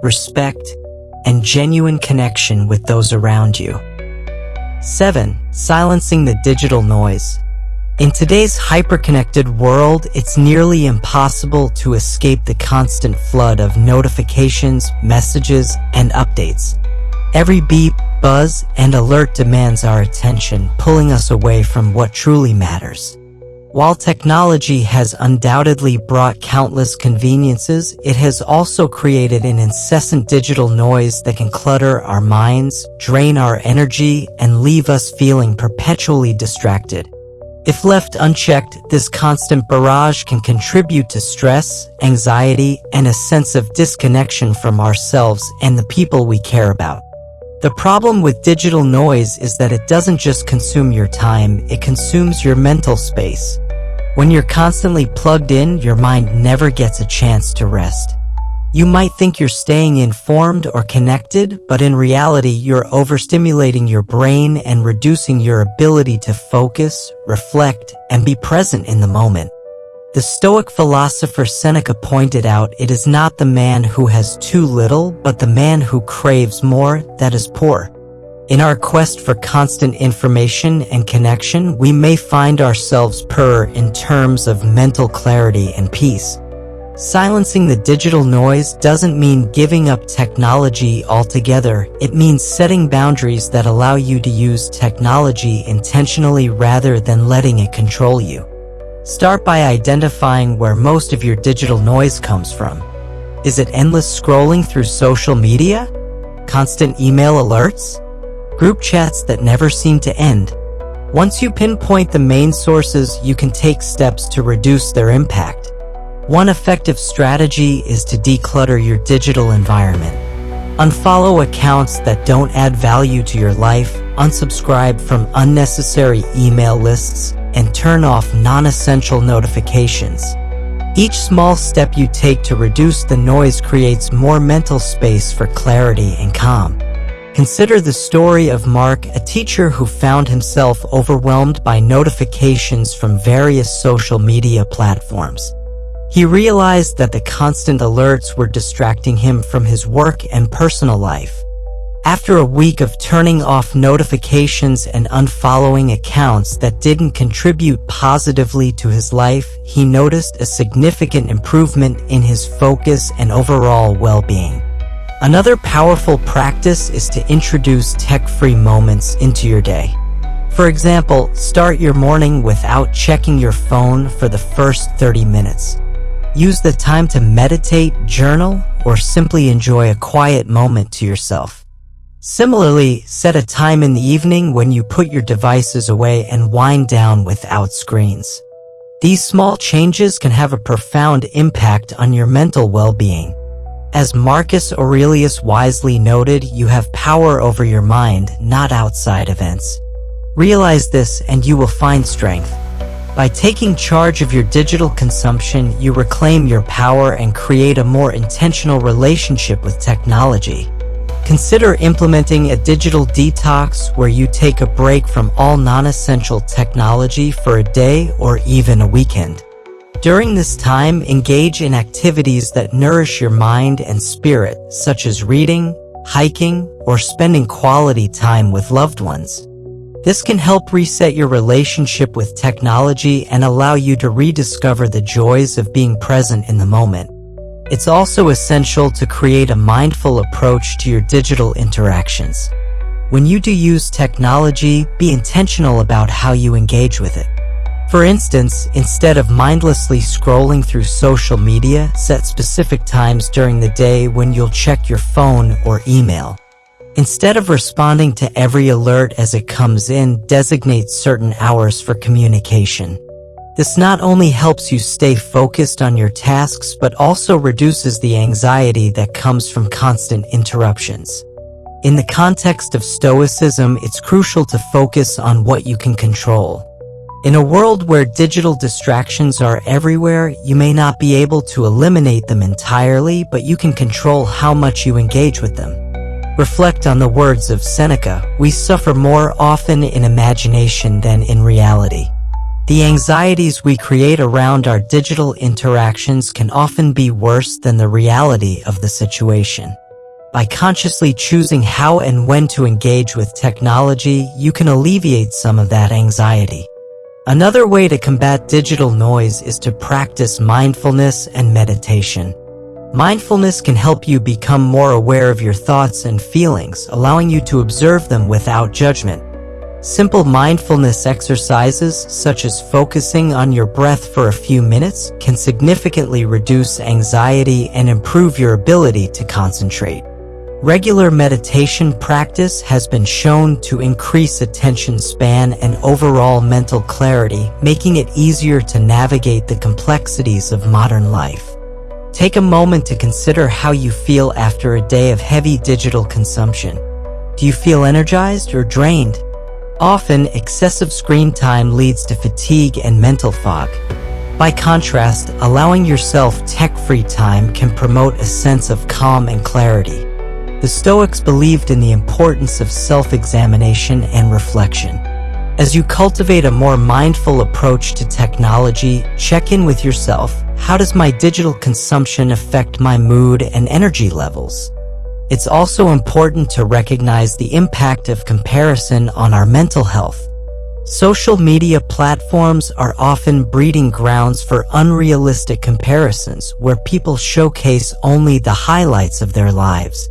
respect, and genuine connection with those around you. 7. Silencing the digital noise. In today's hyperconnected world, it's nearly impossible to escape the constant flood of notifications, messages, and updates. Every beep, buzz, and alert demands our attention, pulling us away from what truly matters. While technology has undoubtedly brought countless conveniences, it has also created an incessant digital noise that can clutter our minds, drain our energy, and leave us feeling perpetually distracted. If left unchecked, this constant barrage can contribute to stress, anxiety, and a sense of disconnection from ourselves and the people we care about. The problem with digital noise is that it doesn't just consume your time, it consumes your mental space. When you're constantly plugged in, your mind never gets a chance to rest. You might think you're staying informed or connected, but in reality, you're overstimulating your brain and reducing your ability to focus, reflect, and be present in the moment. The Stoic philosopher Seneca pointed out, it is not the man who has too little, but the man who craves more that is poor. In our quest for constant information and connection, we may find ourselves poor in terms of mental clarity and peace. Silencing the digital noise doesn't mean giving up technology altogether. It means setting boundaries that allow you to use technology intentionally rather than letting it control you. Start by identifying where most of your digital noise comes from. Is it endless scrolling through social media? Constant email alerts? Group chats that never seem to end? Once you pinpoint the main sources, you can take steps to reduce their impact. One effective strategy is to declutter your digital environment. Unfollow accounts that don't add value to your life, unsubscribe from unnecessary email lists, and turn off non-essential notifications. Each small step you take to reduce the noise creates more mental space for clarity and calm. Consider the story of Mark, a teacher who found himself overwhelmed by notifications from various social media platforms. He realized that the constant alerts were distracting him from his work and personal life. After a week of turning off notifications and unfollowing accounts that didn't contribute positively to his life, he noticed a significant improvement in his focus and overall well-being. Another powerful practice is to introduce tech-free moments into your day. For example, start your morning without checking your phone for the first 30 minutes. Use the time to meditate, journal, or simply enjoy a quiet moment to yourself. Similarly, set a time in the evening when you put your devices away and wind down without screens. These small changes can have a profound impact on your mental well-being. As Marcus Aurelius wisely noted, you have power over your mind, not outside events. Realize this and you will find strength. By taking charge of your digital consumption, you reclaim your power and create a more intentional relationship with technology. Consider implementing a digital detox where you take a break from all non-essential technology for a day or even a weekend. During this time, engage in activities that nourish your mind and spirit, such as reading, hiking, or spending quality time with loved ones. This can help reset your relationship with technology and allow you to rediscover the joys of being present in the moment. It's also essential to create a mindful approach to your digital interactions. When you do use technology, be intentional about how you engage with it. For instance, instead of mindlessly scrolling through social media, set specific times during the day when you'll check your phone or email. Instead of responding to every alert as it comes in, designate certain hours for communication. This not only helps you stay focused on your tasks, but also reduces the anxiety that comes from constant interruptions. In the context of Stoicism, it's crucial to focus on what you can control. In a world where digital distractions are everywhere, you may not be able to eliminate them entirely, but you can control how much you engage with them. Reflect on the words of Seneca, "We suffer more often in imagination than in reality." The anxieties we create around our digital interactions can often be worse than the reality of the situation. By consciously choosing how and when to engage with technology, you can alleviate some of that anxiety. Another way to combat digital noise is to practice mindfulness and meditation. Mindfulness can help you become more aware of your thoughts and feelings, allowing you to observe them without judgment. Simple mindfulness exercises, such as focusing on your breath for a few minutes, can significantly reduce anxiety and improve your ability to concentrate. Regular meditation practice has been shown to increase attention span and overall mental clarity, making it easier to navigate the complexities of modern life. Take a moment to consider how you feel after a day of heavy digital consumption. Do you feel energized or drained? Often, excessive screen time leads to fatigue and mental fog. By contrast, allowing yourself tech-free time can promote a sense of calm and clarity. The Stoics believed in the importance of self-examination and reflection. As you cultivate a more mindful approach to technology, check in with yourself. How does my digital consumption affect my mood and energy levels? It's also important to recognize the impact of comparison on our mental health. Social media platforms are often breeding grounds for unrealistic comparisons, where people showcase only the highlights of their lives.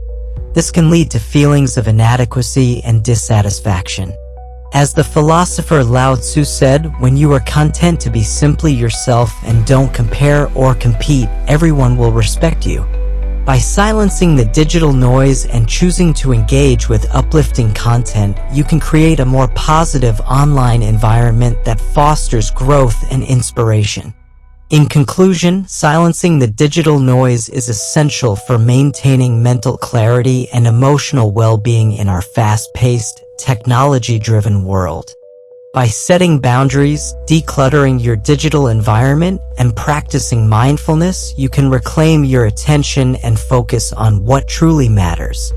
This can lead to feelings of inadequacy and dissatisfaction. As the philosopher Lao Tzu said, when you are content to be simply yourself and don't compare or compete, everyone will respect you. By silencing the digital noise and choosing to engage with uplifting content, you can create a more positive online environment that fosters growth and inspiration. In conclusion, silencing the digital noise is essential for maintaining mental clarity and emotional well-being in our fast-paced, technology-driven world. By setting boundaries, decluttering your digital environment, and practicing mindfulness, you can reclaim your attention and focus on what truly matters.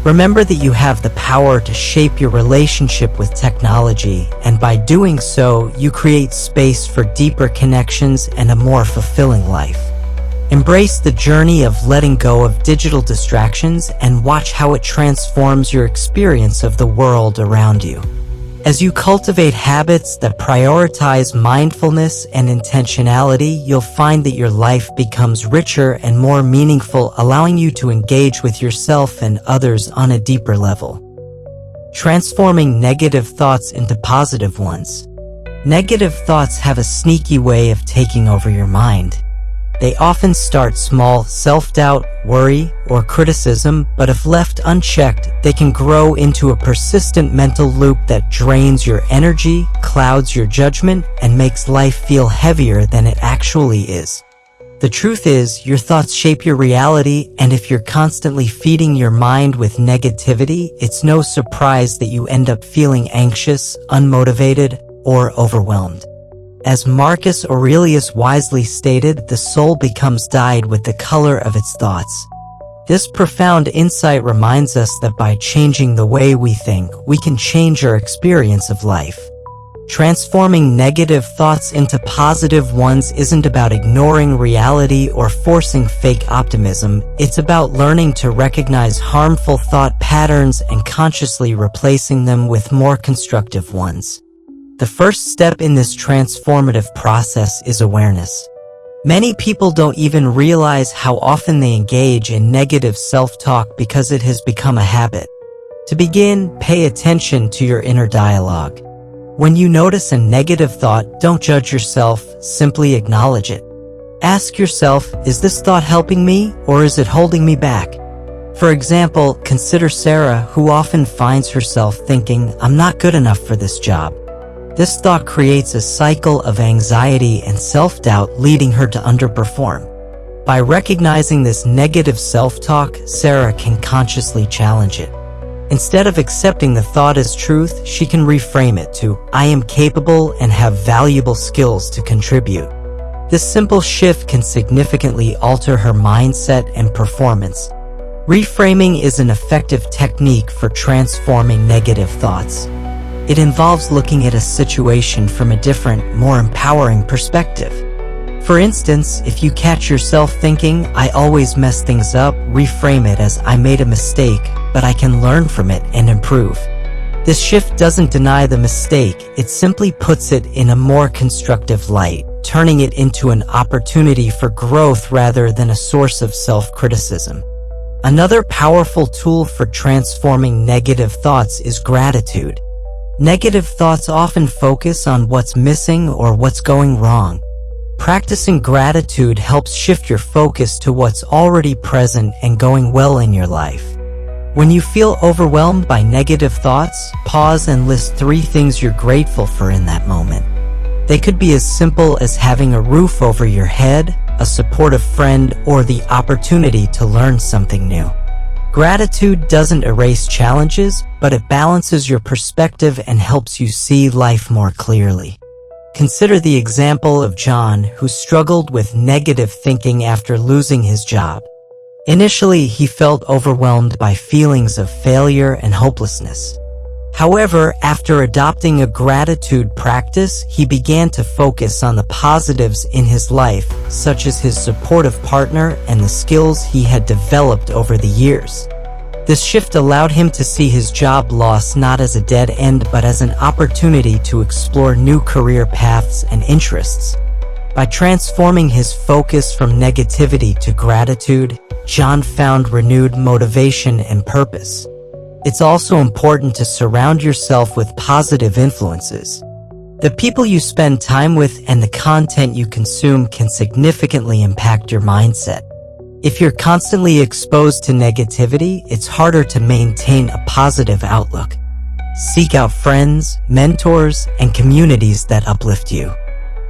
Remember that you have the power to shape your relationship with technology, and by doing so, you create space for deeper connections and a more fulfilling life. Embrace the journey of letting go of digital distractions and watch how it transforms your experience of the world around you. As you cultivate habits that prioritize mindfulness and intentionality, you'll find that your life becomes richer and more meaningful, allowing you to engage with yourself and others on a deeper level. Transforming negative thoughts into positive ones. Negative thoughts have a sneaky way of taking over your mind. They often start small, self-doubt, worry, or criticism, but if left unchecked, they can grow into a persistent mental loop that drains your energy, clouds your judgment, and makes life feel heavier than it actually is. The truth is, your thoughts shape your reality, and if you're constantly feeding your mind with negativity, it's no surprise that you end up feeling anxious, unmotivated, or overwhelmed. As Marcus Aurelius wisely stated, the soul becomes dyed with the color of its thoughts. This profound insight reminds us that by changing the way we think, we can change our experience of life. Transforming negative thoughts into positive ones isn't about ignoring reality or forcing fake optimism. It's about learning to recognize harmful thought patterns and consciously replacing them with more constructive ones. The first step in this transformative process is awareness. Many people don't even realize how often they engage in negative self-talk because it has become a habit. To begin, pay attention to your inner dialogue. When you notice a negative thought, don't judge yourself, simply acknowledge it. Ask yourself, is this thought helping me, or is it holding me back? For example, consider Sarah, who often finds herself thinking, I'm not good enough for this job. This thought creates a cycle of anxiety and self-doubt, leading her to underperform. By recognizing this negative self-talk, Sarah can consciously challenge it. Instead of accepting the thought as truth, she can reframe it to, I am capable and have valuable skills to contribute. This simple shift can significantly alter her mindset and performance. Reframing is an effective technique for transforming negative thoughts. It involves looking at a situation from a different, more empowering perspective. For instance, if you catch yourself thinking, "I always mess things up," reframe it as, "I made a mistake, but I can learn from it and improve." This shift doesn't deny the mistake, it simply puts it in a more constructive light, turning it into an opportunity for growth rather than a source of self-criticism. Another powerful tool for transforming negative thoughts is gratitude. Negative thoughts often focus on what's missing or what's going wrong. Practicing gratitude helps shift your focus to what's already present and going well in your life. When you feel overwhelmed by negative thoughts, pause and list 3 things you're grateful for in that moment. They could be as simple as having a roof over your head, a supportive friend, or the opportunity to learn something new. Gratitude doesn't erase challenges, but it balances your perspective and helps you see life more clearly. Consider the example of John, who struggled with negative thinking after losing his job. Initially, he felt overwhelmed by feelings of failure and hopelessness. However, after adopting a gratitude practice, he began to focus on the positives in his life, such as his supportive partner and the skills he had developed over the years. This shift allowed him to see his job loss not as a dead end but as an opportunity to explore new career paths and interests. By transforming his focus from negativity to gratitude, John found renewed motivation and purpose. It's also important to surround yourself with positive influences. The people you spend time with and the content you consume can significantly impact your mindset. If you're constantly exposed to negativity, it's harder to maintain a positive outlook. Seek out friends, mentors, and communities that uplift you.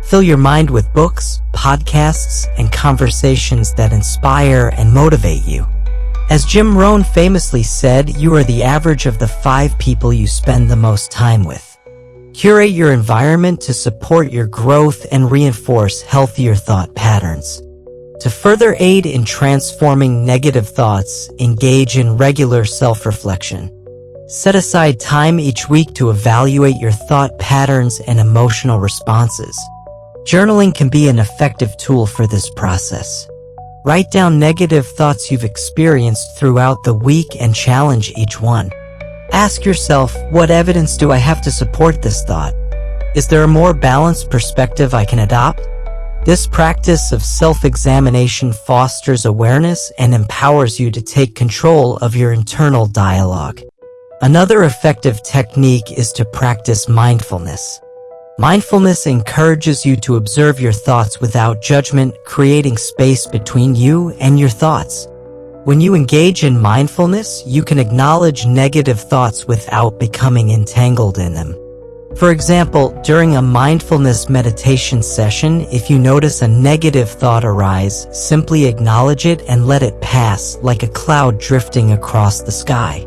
Fill your mind with books, podcasts, and conversations that inspire and motivate you. As Jim Rohn famously said, you are the average of the 5 people you spend the most time with. Curate your environment to support your growth and reinforce healthier thought patterns. To further aid in transforming negative thoughts, engage in regular self-reflection. Set aside time each week to evaluate your thought patterns and emotional responses. Journaling can be an effective tool for this process. Write down negative thoughts you've experienced throughout the week and challenge each one. Ask yourself, what evidence do I have to support this thought? Is there a more balanced perspective I can adopt? This practice of self-examination fosters awareness and empowers you to take control of your internal dialogue. Another effective technique is to practice mindfulness. Mindfulness encourages you to observe your thoughts without judgment, creating space between you and your thoughts. When you engage in mindfulness, you can acknowledge negative thoughts without becoming entangled in them. For example, during a mindfulness meditation session, if you notice a negative thought arise, simply acknowledge it and let it pass like a cloud drifting across the sky.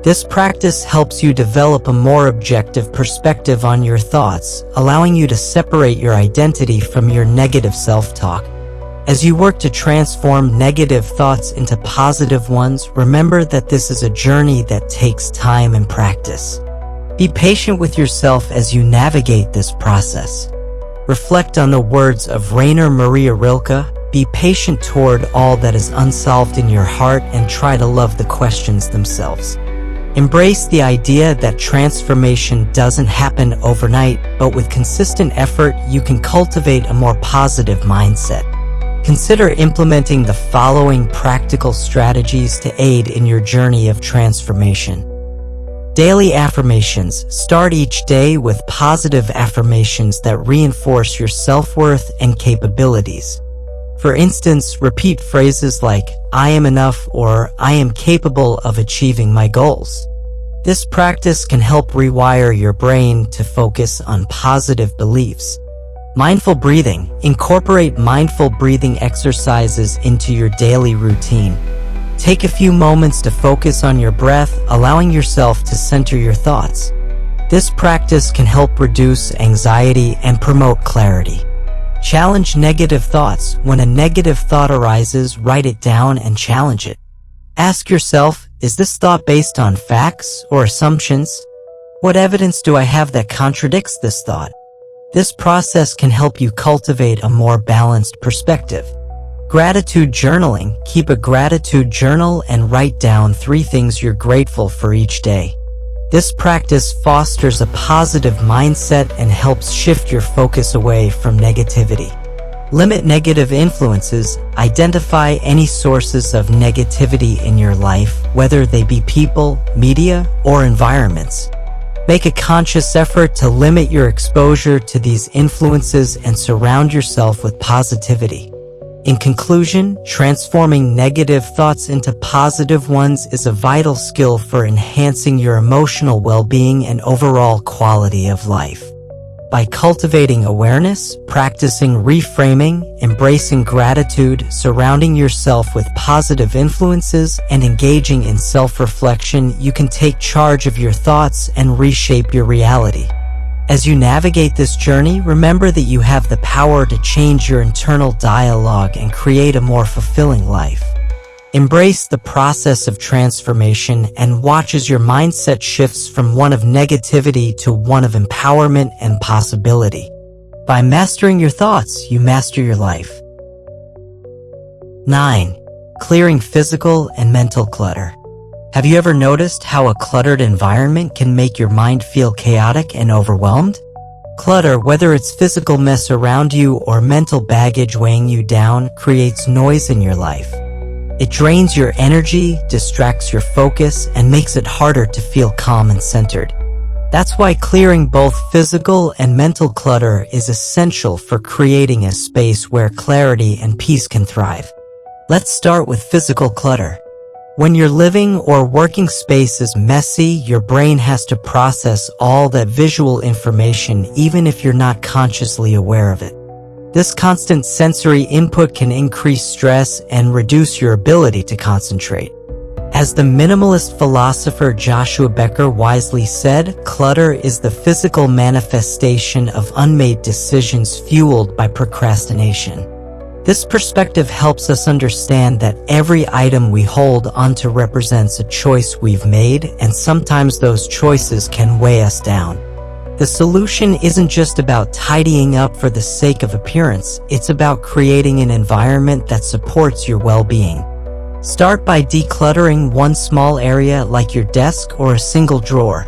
This practice helps you develop a more objective perspective on your thoughts, allowing you to separate your identity from your negative self-talk. As you work to transform negative thoughts into positive ones, remember that this is a journey that takes time and practice. Be patient with yourself as you navigate this process. Reflect on the words of Rainer Maria Rilke, be patient toward all that is unsolved in your heart and try to love the questions themselves. Embrace the idea that transformation doesn't happen overnight, but with consistent effort, you can cultivate a more positive mindset. Consider implementing the following practical strategies to aid in your journey of transformation. Daily affirmations. Start each day with positive affirmations that reinforce your self-worth and capabilities. For instance, repeat phrases like, "I am enough" or "I am capable of achieving my goals." This practice can help rewire your brain to focus on positive beliefs. Mindful breathing. Incorporate mindful breathing exercises into your daily routine. Take a few moments to focus on your breath, allowing yourself to center your thoughts. This practice can help reduce anxiety and promote clarity. Challenge negative thoughts. When a negative thought arises, write it down and challenge it. Ask yourself, is this thought based on facts or assumptions? What evidence do I have that contradicts this thought? This process can help you cultivate a more balanced perspective. Gratitude journaling. Keep a gratitude journal and write down 3 things you're grateful for each day. This practice fosters a positive mindset and helps shift your focus away from negativity. Limit negative influences. Identify any sources of negativity in your life, whether they be people, media, or environments. Make a conscious effort to limit your exposure to these influences and surround yourself with positivity. In conclusion, transforming negative thoughts into positive ones is a vital skill for enhancing your emotional well-being and overall quality of life. By cultivating awareness, practicing reframing, embracing gratitude, surrounding yourself with positive influences, and engaging in self-reflection, you can take charge of your thoughts and reshape your reality. As you navigate this journey, remember that you have the power to change your internal dialogue and create a more fulfilling life. Embrace the process of transformation and watch as your mindset shifts from one of negativity to one of empowerment and possibility. By mastering your thoughts, you master your life. 9. Clearing physical and mental clutter. Have you ever noticed how a cluttered environment can make your mind feel chaotic and overwhelmed? Clutter, whether it's physical mess around you or mental baggage weighing you down, creates noise in your life. It drains your energy, distracts your focus, and makes it harder to feel calm and centered. That's why clearing both physical and mental clutter is essential for creating a space where clarity and peace can thrive. Let's start with physical clutter. When your living or working space is messy, your brain has to process all that visual information even if you're not consciously aware of it. This constant sensory input can increase stress and reduce your ability to concentrate. As the minimalist philosopher Joshua Becker wisely said, clutter is the physical manifestation of unmade decisions fueled by procrastination. This perspective helps us understand that every item we hold onto represents a choice we've made, and sometimes those choices can weigh us down. The solution isn't just about tidying up for the sake of appearance, it's about creating an environment that supports your well-being. Start by decluttering one small area like your desk or a single drawer.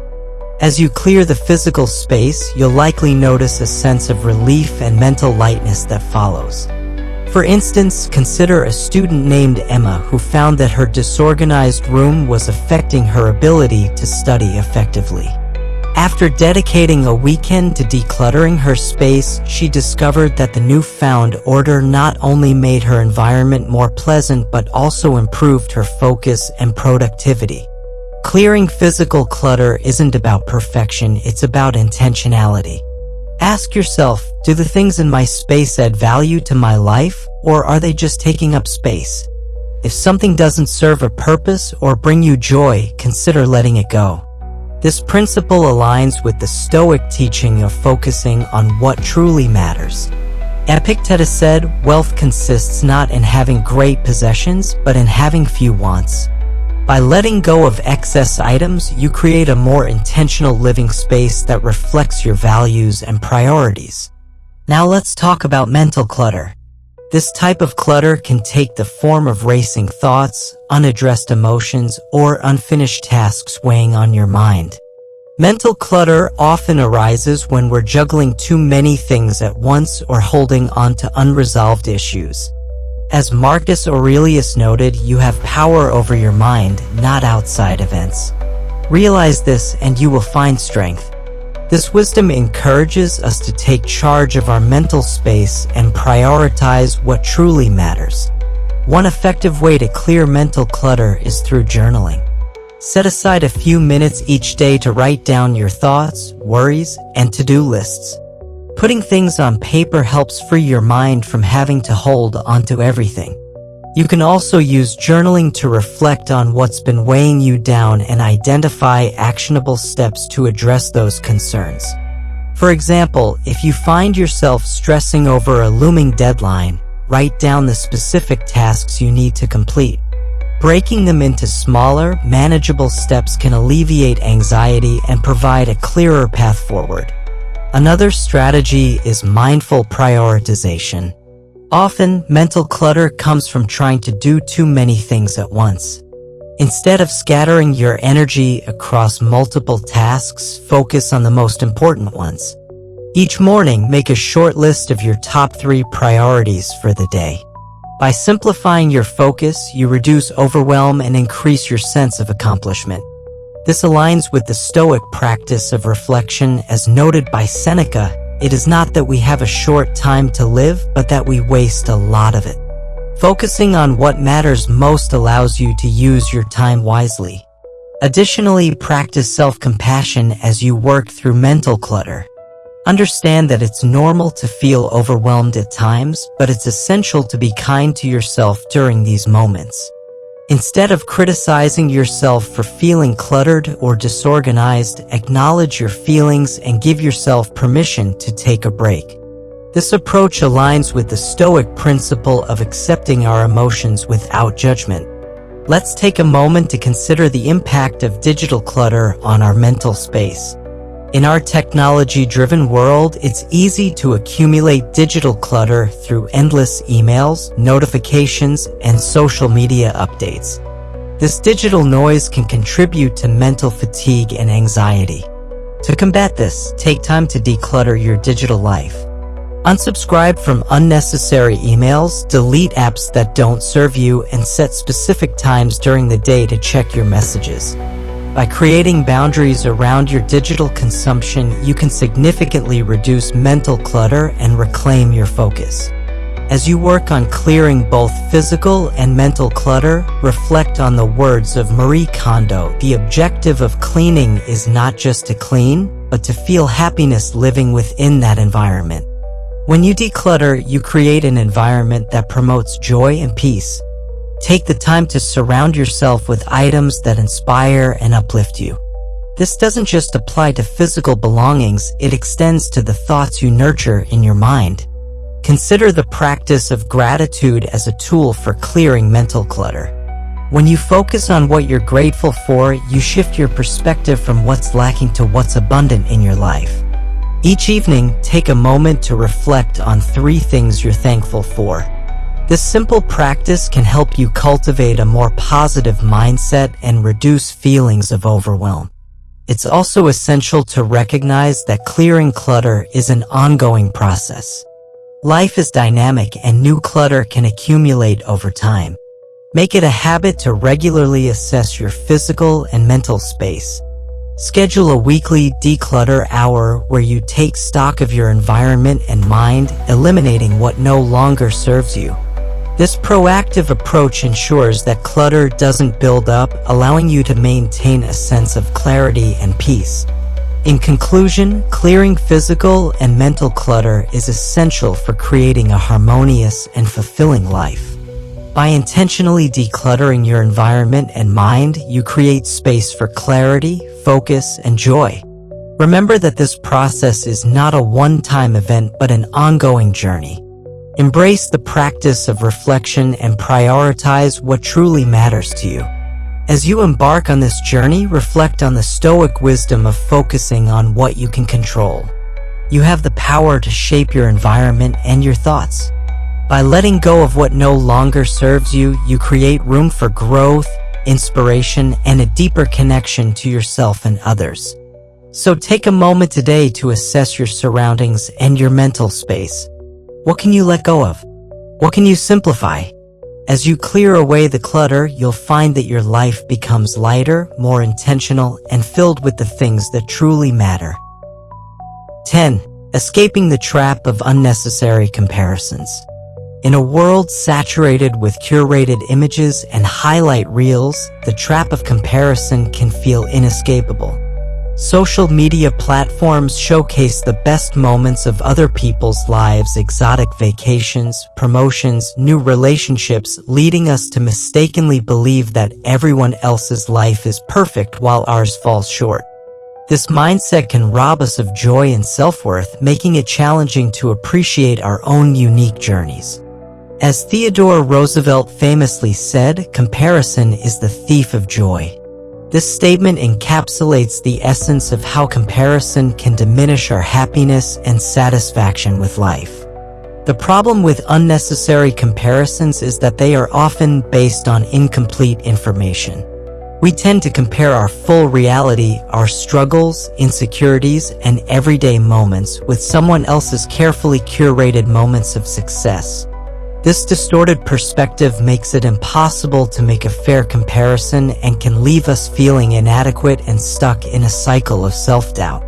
As you clear the physical space, you'll likely notice a sense of relief and mental lightness that follows. For instance, consider a student named Emma who found that her disorganized room was affecting her ability to study effectively. After dedicating a weekend to decluttering her space, she discovered that the newfound order not only made her environment more pleasant but also improved her focus and productivity. Clearing physical clutter isn't about perfection, it's about intentionality. Ask yourself, do the things in my space add value to my life, or are they just taking up space? If something doesn't serve a purpose or bring you joy, consider letting it go. This principle aligns with the Stoic teaching of focusing on what truly matters. Epictetus said, "Wealth consists not in having great possessions, but in having few wants." By letting go of excess items, you create a more intentional living space that reflects your values and priorities. Now let's talk about mental clutter. This type of clutter can take the form of racing thoughts, unaddressed emotions, or unfinished tasks weighing on your mind. Mental clutter often arises when we're juggling too many things at once or holding on to unresolved issues. As Marcus Aurelius noted, you have power over your mind, not outside events. Realize this and you will find strength. This wisdom encourages us to take charge of our mental space and prioritize what truly matters. One effective way to clear mental clutter is through journaling. Set aside a few minutes each day to write down your thoughts, worries, and to-do lists. Putting things on paper helps free your mind from having to hold onto everything. You can also use journaling to reflect on what's been weighing you down and identify actionable steps to address those concerns. For example, if you find yourself stressing over a looming deadline, write down the specific tasks you need to complete. Breaking them into smaller, manageable steps can alleviate anxiety and provide a clearer path forward. Another strategy is mindful prioritization. Often, mental clutter comes from trying to do too many things at once. Instead of scattering your energy across multiple tasks, focus on the most important ones. Each morning, make a short list of your top 3 priorities for the day. By simplifying your focus, you reduce overwhelm and increase your sense of accomplishment. This aligns with the Stoic practice of reflection, as noted by Seneca. It is not that we have a short time to live, but that we waste a lot of it. Focusing on what matters most allows you to use your time wisely. Additionally, practice self-compassion as you work through mental clutter. Understand that it's normal to feel overwhelmed at times, but it's essential to be kind to yourself during these moments. Instead of criticizing yourself for feeling cluttered or disorganized, acknowledge your feelings and give yourself permission to take a break. This approach aligns with the Stoic principle of accepting our emotions without judgment. Let's take a moment to consider the impact of digital clutter on our mental space. In our technology-driven world, it's easy to accumulate digital clutter through endless emails, notifications, and social media updates. This digital noise can contribute to mental fatigue and anxiety. To combat this, take time to declutter your digital life. Unsubscribe from unnecessary emails, delete apps that don't serve you, and set specific times during the day to check your messages. By creating boundaries around your digital consumption, you can significantly reduce mental clutter and reclaim your focus. As you work on clearing both physical and mental clutter, reflect on the words of Marie Kondo. The objective of cleaning is not just to clean, but to feel happiness living within that environment. When you declutter, you create an environment that promotes joy and peace. Take the time to surround yourself with items that inspire and uplift you. This doesn't just apply to physical belongings, it extends to the thoughts you nurture in your mind. Consider the practice of gratitude as a tool for clearing mental clutter. When you focus on what you're grateful for, you shift your perspective from what's lacking to what's abundant in your life. Each evening, take a moment to reflect on 3 things you're thankful for. This simple practice can help you cultivate a more positive mindset and reduce feelings of overwhelm. It's also essential to recognize that clearing clutter is an ongoing process. Life is dynamic and new clutter can accumulate over time. Make it a habit to regularly assess your physical and mental space. Schedule a weekly declutter hour where you take stock of your environment and mind, eliminating what no longer serves you. This proactive approach ensures that clutter doesn't build up, allowing you to maintain a sense of clarity and peace. In conclusion, clearing physical and mental clutter is essential for creating a harmonious and fulfilling life. By intentionally decluttering your environment and mind, you create space for clarity, focus, and joy. Remember that this process is not a one-time event but an ongoing journey. Embrace the practice of reflection and prioritize what truly matters to you. As you embark on this journey, reflect on the Stoic wisdom of focusing on what you can control. You have the power to shape your environment and your thoughts. By letting go of what no longer serves you, you create room for growth, inspiration, and a deeper connection to yourself and others. So take a moment today to assess your surroundings and your mental space. What can you let go of? What can you simplify? As you clear away the clutter, you'll find that your life becomes lighter, more intentional, and filled with the things that truly matter. 10. Escaping the trap of unnecessary comparisons. In a world saturated with curated images and highlight reels, the trap of comparison can feel inescapable. Social media platforms showcase the best moments of other people's lives, exotic vacations, promotions, new relationships, leading us to mistakenly believe that everyone else's life is perfect while ours falls short. This mindset can rob us of joy and self-worth, making it challenging to appreciate our own unique journeys. As Theodore Roosevelt famously said, comparison is the thief of joy. This statement encapsulates the essence of how comparison can diminish our happiness and satisfaction with life. The problem with unnecessary comparisons is that they are often based on incomplete information. We tend to compare our full reality, our struggles, insecurities, and everyday moments with someone else's carefully curated moments of success. This distorted perspective makes it impossible to make a fair comparison and can leave us feeling inadequate and stuck in a cycle of self-doubt.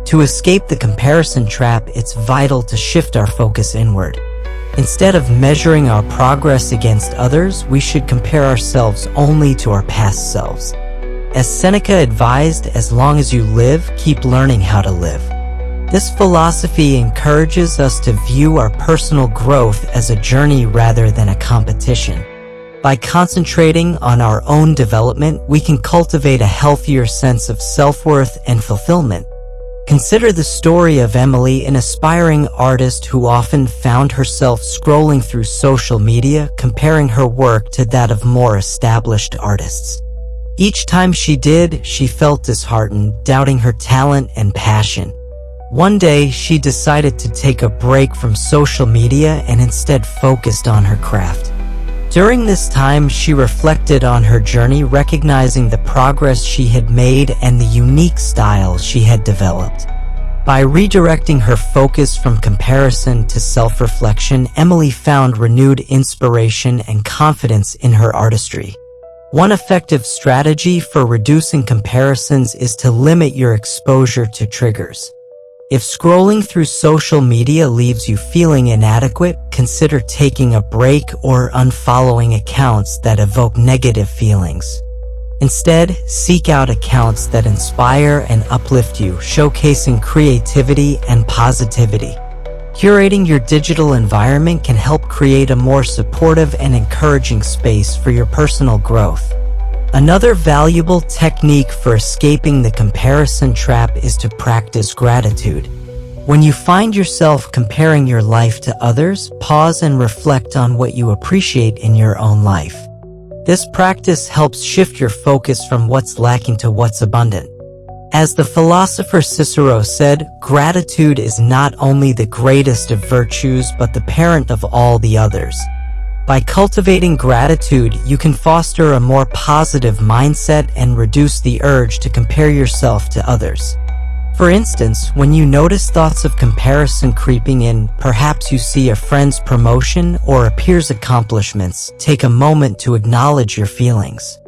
To escape the comparison trap, it's vital to shift our focus inward. Instead of measuring our progress against others, we should compare ourselves only to our past selves. As Seneca advised, as long as you live, keep learning how to live. This philosophy encourages us to view our personal growth as a journey rather than a competition. By concentrating on our own development, we can cultivate a healthier sense of self-worth and fulfillment. Consider the story of Emily, an aspiring artist who often found herself scrolling through social media, comparing her work to that of more established artists. Each time she did, she felt disheartened, doubting her talent and passion. One day, she decided to take a break from social media and instead focused on her craft. During this time, she reflected on her journey, recognizing the progress she had made and the unique style she had developed. By redirecting her focus from comparison to self-reflection, Emily found renewed inspiration and confidence in her artistry. One effective strategy for reducing comparisons is to limit your exposure to triggers. If scrolling through social media leaves you feeling inadequate, consider taking a break or unfollowing accounts that evoke negative feelings. Instead, seek out accounts that inspire and uplift you, showcasing creativity and positivity. Curating your digital environment can help create a more supportive and encouraging space for your personal growth. Another valuable technique for escaping the comparison trap is to practice gratitude. When you find yourself comparing your life to others, pause and reflect on what you appreciate in your own life. This practice helps shift your focus from what's lacking to what's abundant. As the philosopher Cicero said, gratitude is not only the greatest of virtues but the parent of all the others. By cultivating gratitude, you can foster a more positive mindset and reduce the urge to compare yourself to others. For instance, when you notice thoughts of comparison creeping in, perhaps you see a friend's promotion or a peer's accomplishments, take a moment to acknowledge your feelings.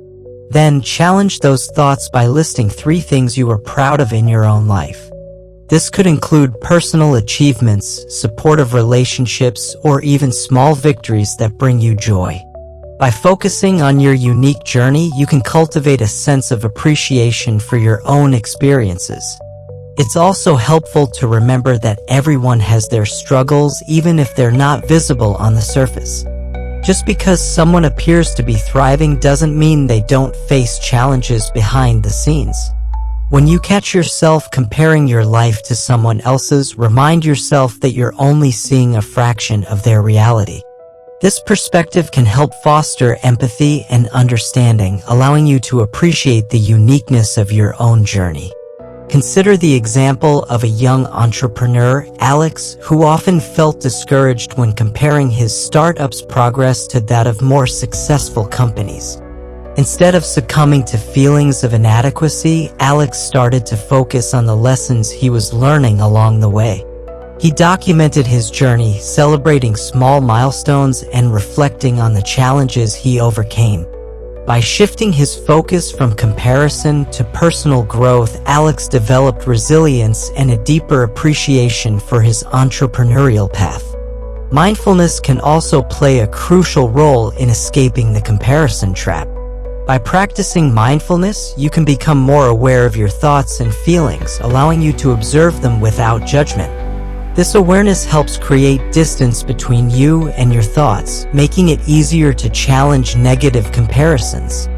Then challenge those thoughts by listing 3 things you are proud of in your own life. This could include personal achievements, supportive relationships, or even small victories that bring you joy. By focusing on your unique journey, you can cultivate a sense of appreciation for your own experiences. It's also helpful to remember that everyone has their struggles, even if they're not visible on the surface. Just because someone appears to be thriving doesn't mean they don't face challenges behind the scenes. When you catch yourself comparing your life to someone else's, remind yourself that you're only seeing a fraction of their reality. This perspective can help foster empathy and understanding, allowing you to appreciate the uniqueness of your own journey. Consider the example of a young entrepreneur, Alex, who often felt discouraged when comparing his startup's progress to that of more successful companies. Instead of succumbing to feelings of inadequacy, Alex started to focus on the lessons he was learning along the way. He documented his journey, celebrating small milestones and reflecting on the challenges he overcame. By shifting his focus from comparison to personal growth, Alex developed resilience and a deeper appreciation for his entrepreneurial path. Mindfulness can also play a crucial role in escaping the comparison trap. By practicing mindfulness, you can become more aware of your thoughts and feelings, allowing you to observe them without judgment. This awareness helps create distance between you and your thoughts, making it easier to challenge negative comparisons.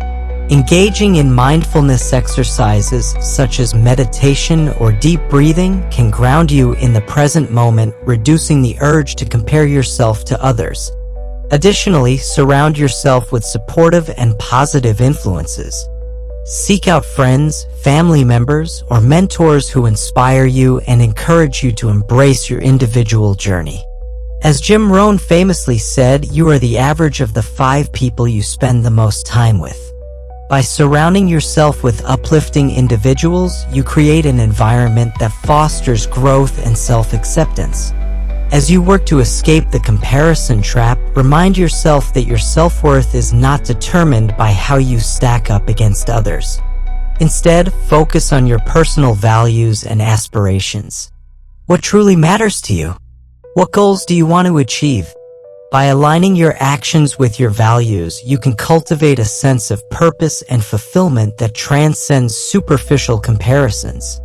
Engaging in mindfulness exercises such as meditation or deep breathing can ground you in the present moment, reducing the urge to compare yourself to others. Additionally, surround yourself with supportive and positive influences. Seek out friends, family members, or mentors who inspire you and encourage you to embrace your individual journey. As Jim Rohn famously said, you are the average of the 5 people you spend the most time with. By surrounding yourself with uplifting individuals, you create an environment that fosters growth and self-acceptance. As you work to escape the comparison trap, remind yourself that your self-worth is not determined by how you stack up against others. Instead, focus on your personal values and aspirations. What truly matters to you? What goals do you want to achieve? By aligning your actions with your values, you can cultivate a sense of purpose and fulfillment that transcends superficial comparisons.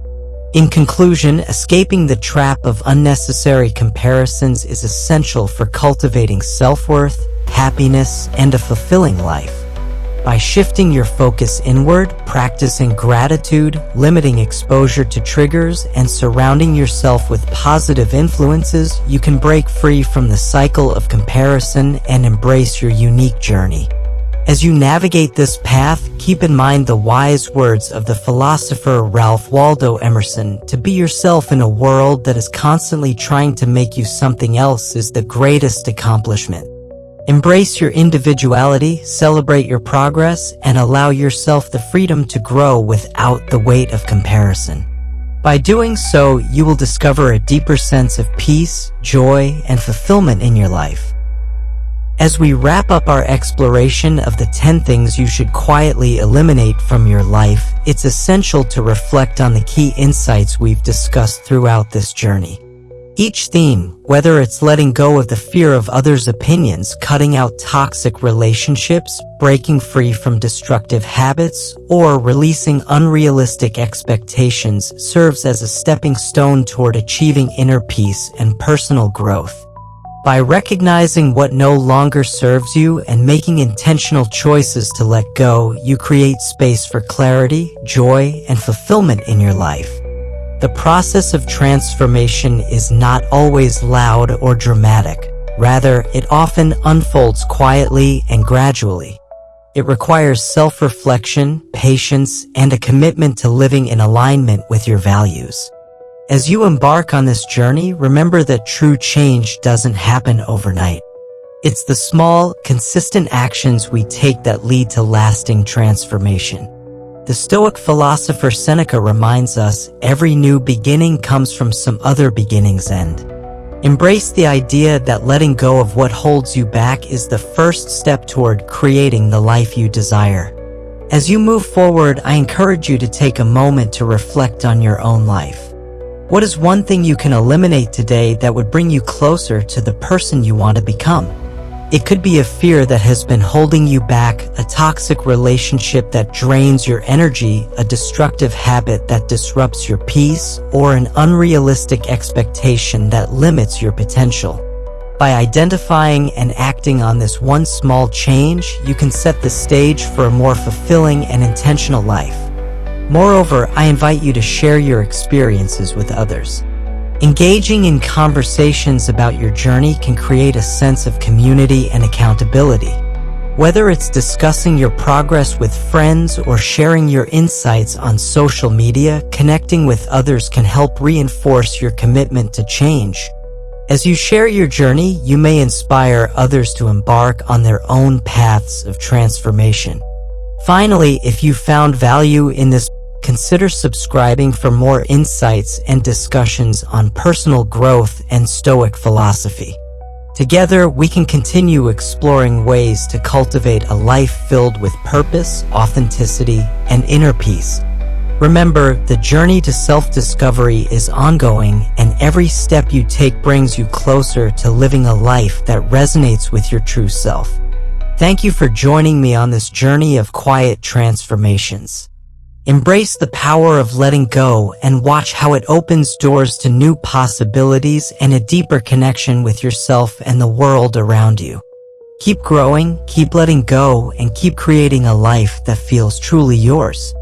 In conclusion, escaping the trap of unnecessary comparisons is essential for cultivating self-worth, happiness, and a fulfilling life. By shifting your focus inward, practicing gratitude, limiting exposure to triggers, and surrounding yourself with positive influences, you can break free from the cycle of comparison and embrace your unique journey. As you navigate this path, keep in mind the wise words of the philosopher Ralph Waldo Emerson: to be yourself in a world that is constantly trying to make you something else is the greatest accomplishment. Embrace your individuality, celebrate your progress, and allow yourself the freedom to grow without the weight of comparison. By doing so, you will discover a deeper sense of peace, joy, and fulfillment in your life. As we wrap up our exploration of the 10 things you should quietly eliminate from your life, it's essential to reflect on the key insights we've discussed throughout this journey. Each theme, whether it's letting go of the fear of others' opinions, cutting out toxic relationships, breaking free from destructive habits, or releasing unrealistic expectations, serves as a stepping stone toward achieving inner peace and personal growth. By recognizing what no longer serves you and making intentional choices to let go, you create space for clarity, joy, and fulfillment in your life. The process of transformation is not always loud or dramatic. Rather, it often unfolds quietly and gradually. It requires self-reflection, patience, and a commitment to living in alignment with your values. As you embark on this journey, remember that true change doesn't happen overnight. It's the small, consistent actions we take that lead to lasting transformation. The Stoic philosopher Seneca reminds us, every new beginning comes from some other beginning's end. Embrace the idea that letting go of what holds you back is the first step toward creating the life you desire. As you move forward, I encourage you to take a moment to reflect on your own life. What is one thing you can eliminate today that would bring you closer to the person you want to become? It could be a fear that has been holding you back, a toxic relationship that drains your energy, a destructive habit that disrupts your peace, or an unrealistic expectation that limits your potential. By identifying and acting on this one small change, you can set the stage for a more fulfilling and intentional life. Moreover, I invite you to share your experiences with others. Engaging in conversations about your journey can create a sense of community and accountability. Whether it's discussing your progress with friends or sharing your insights on social media, connecting with others can help reinforce your commitment to change. As you share your journey, you may inspire others to embark on their own paths of transformation. Finally, if you found value in this, consider subscribing for more insights and discussions on personal growth and Stoic philosophy. Together, we can continue exploring ways to cultivate a life filled with purpose, authenticity, and inner peace. Remember, the journey to self-discovery is ongoing, and every step you take brings you closer to living a life that resonates with your true self. Thank you for joining me on this journey of quiet transformations. Embrace the power of letting go and watch how it opens doors to new possibilities and a deeper connection with yourself and the world around you. Keep growing, keep letting go, and keep creating a life that feels truly yours.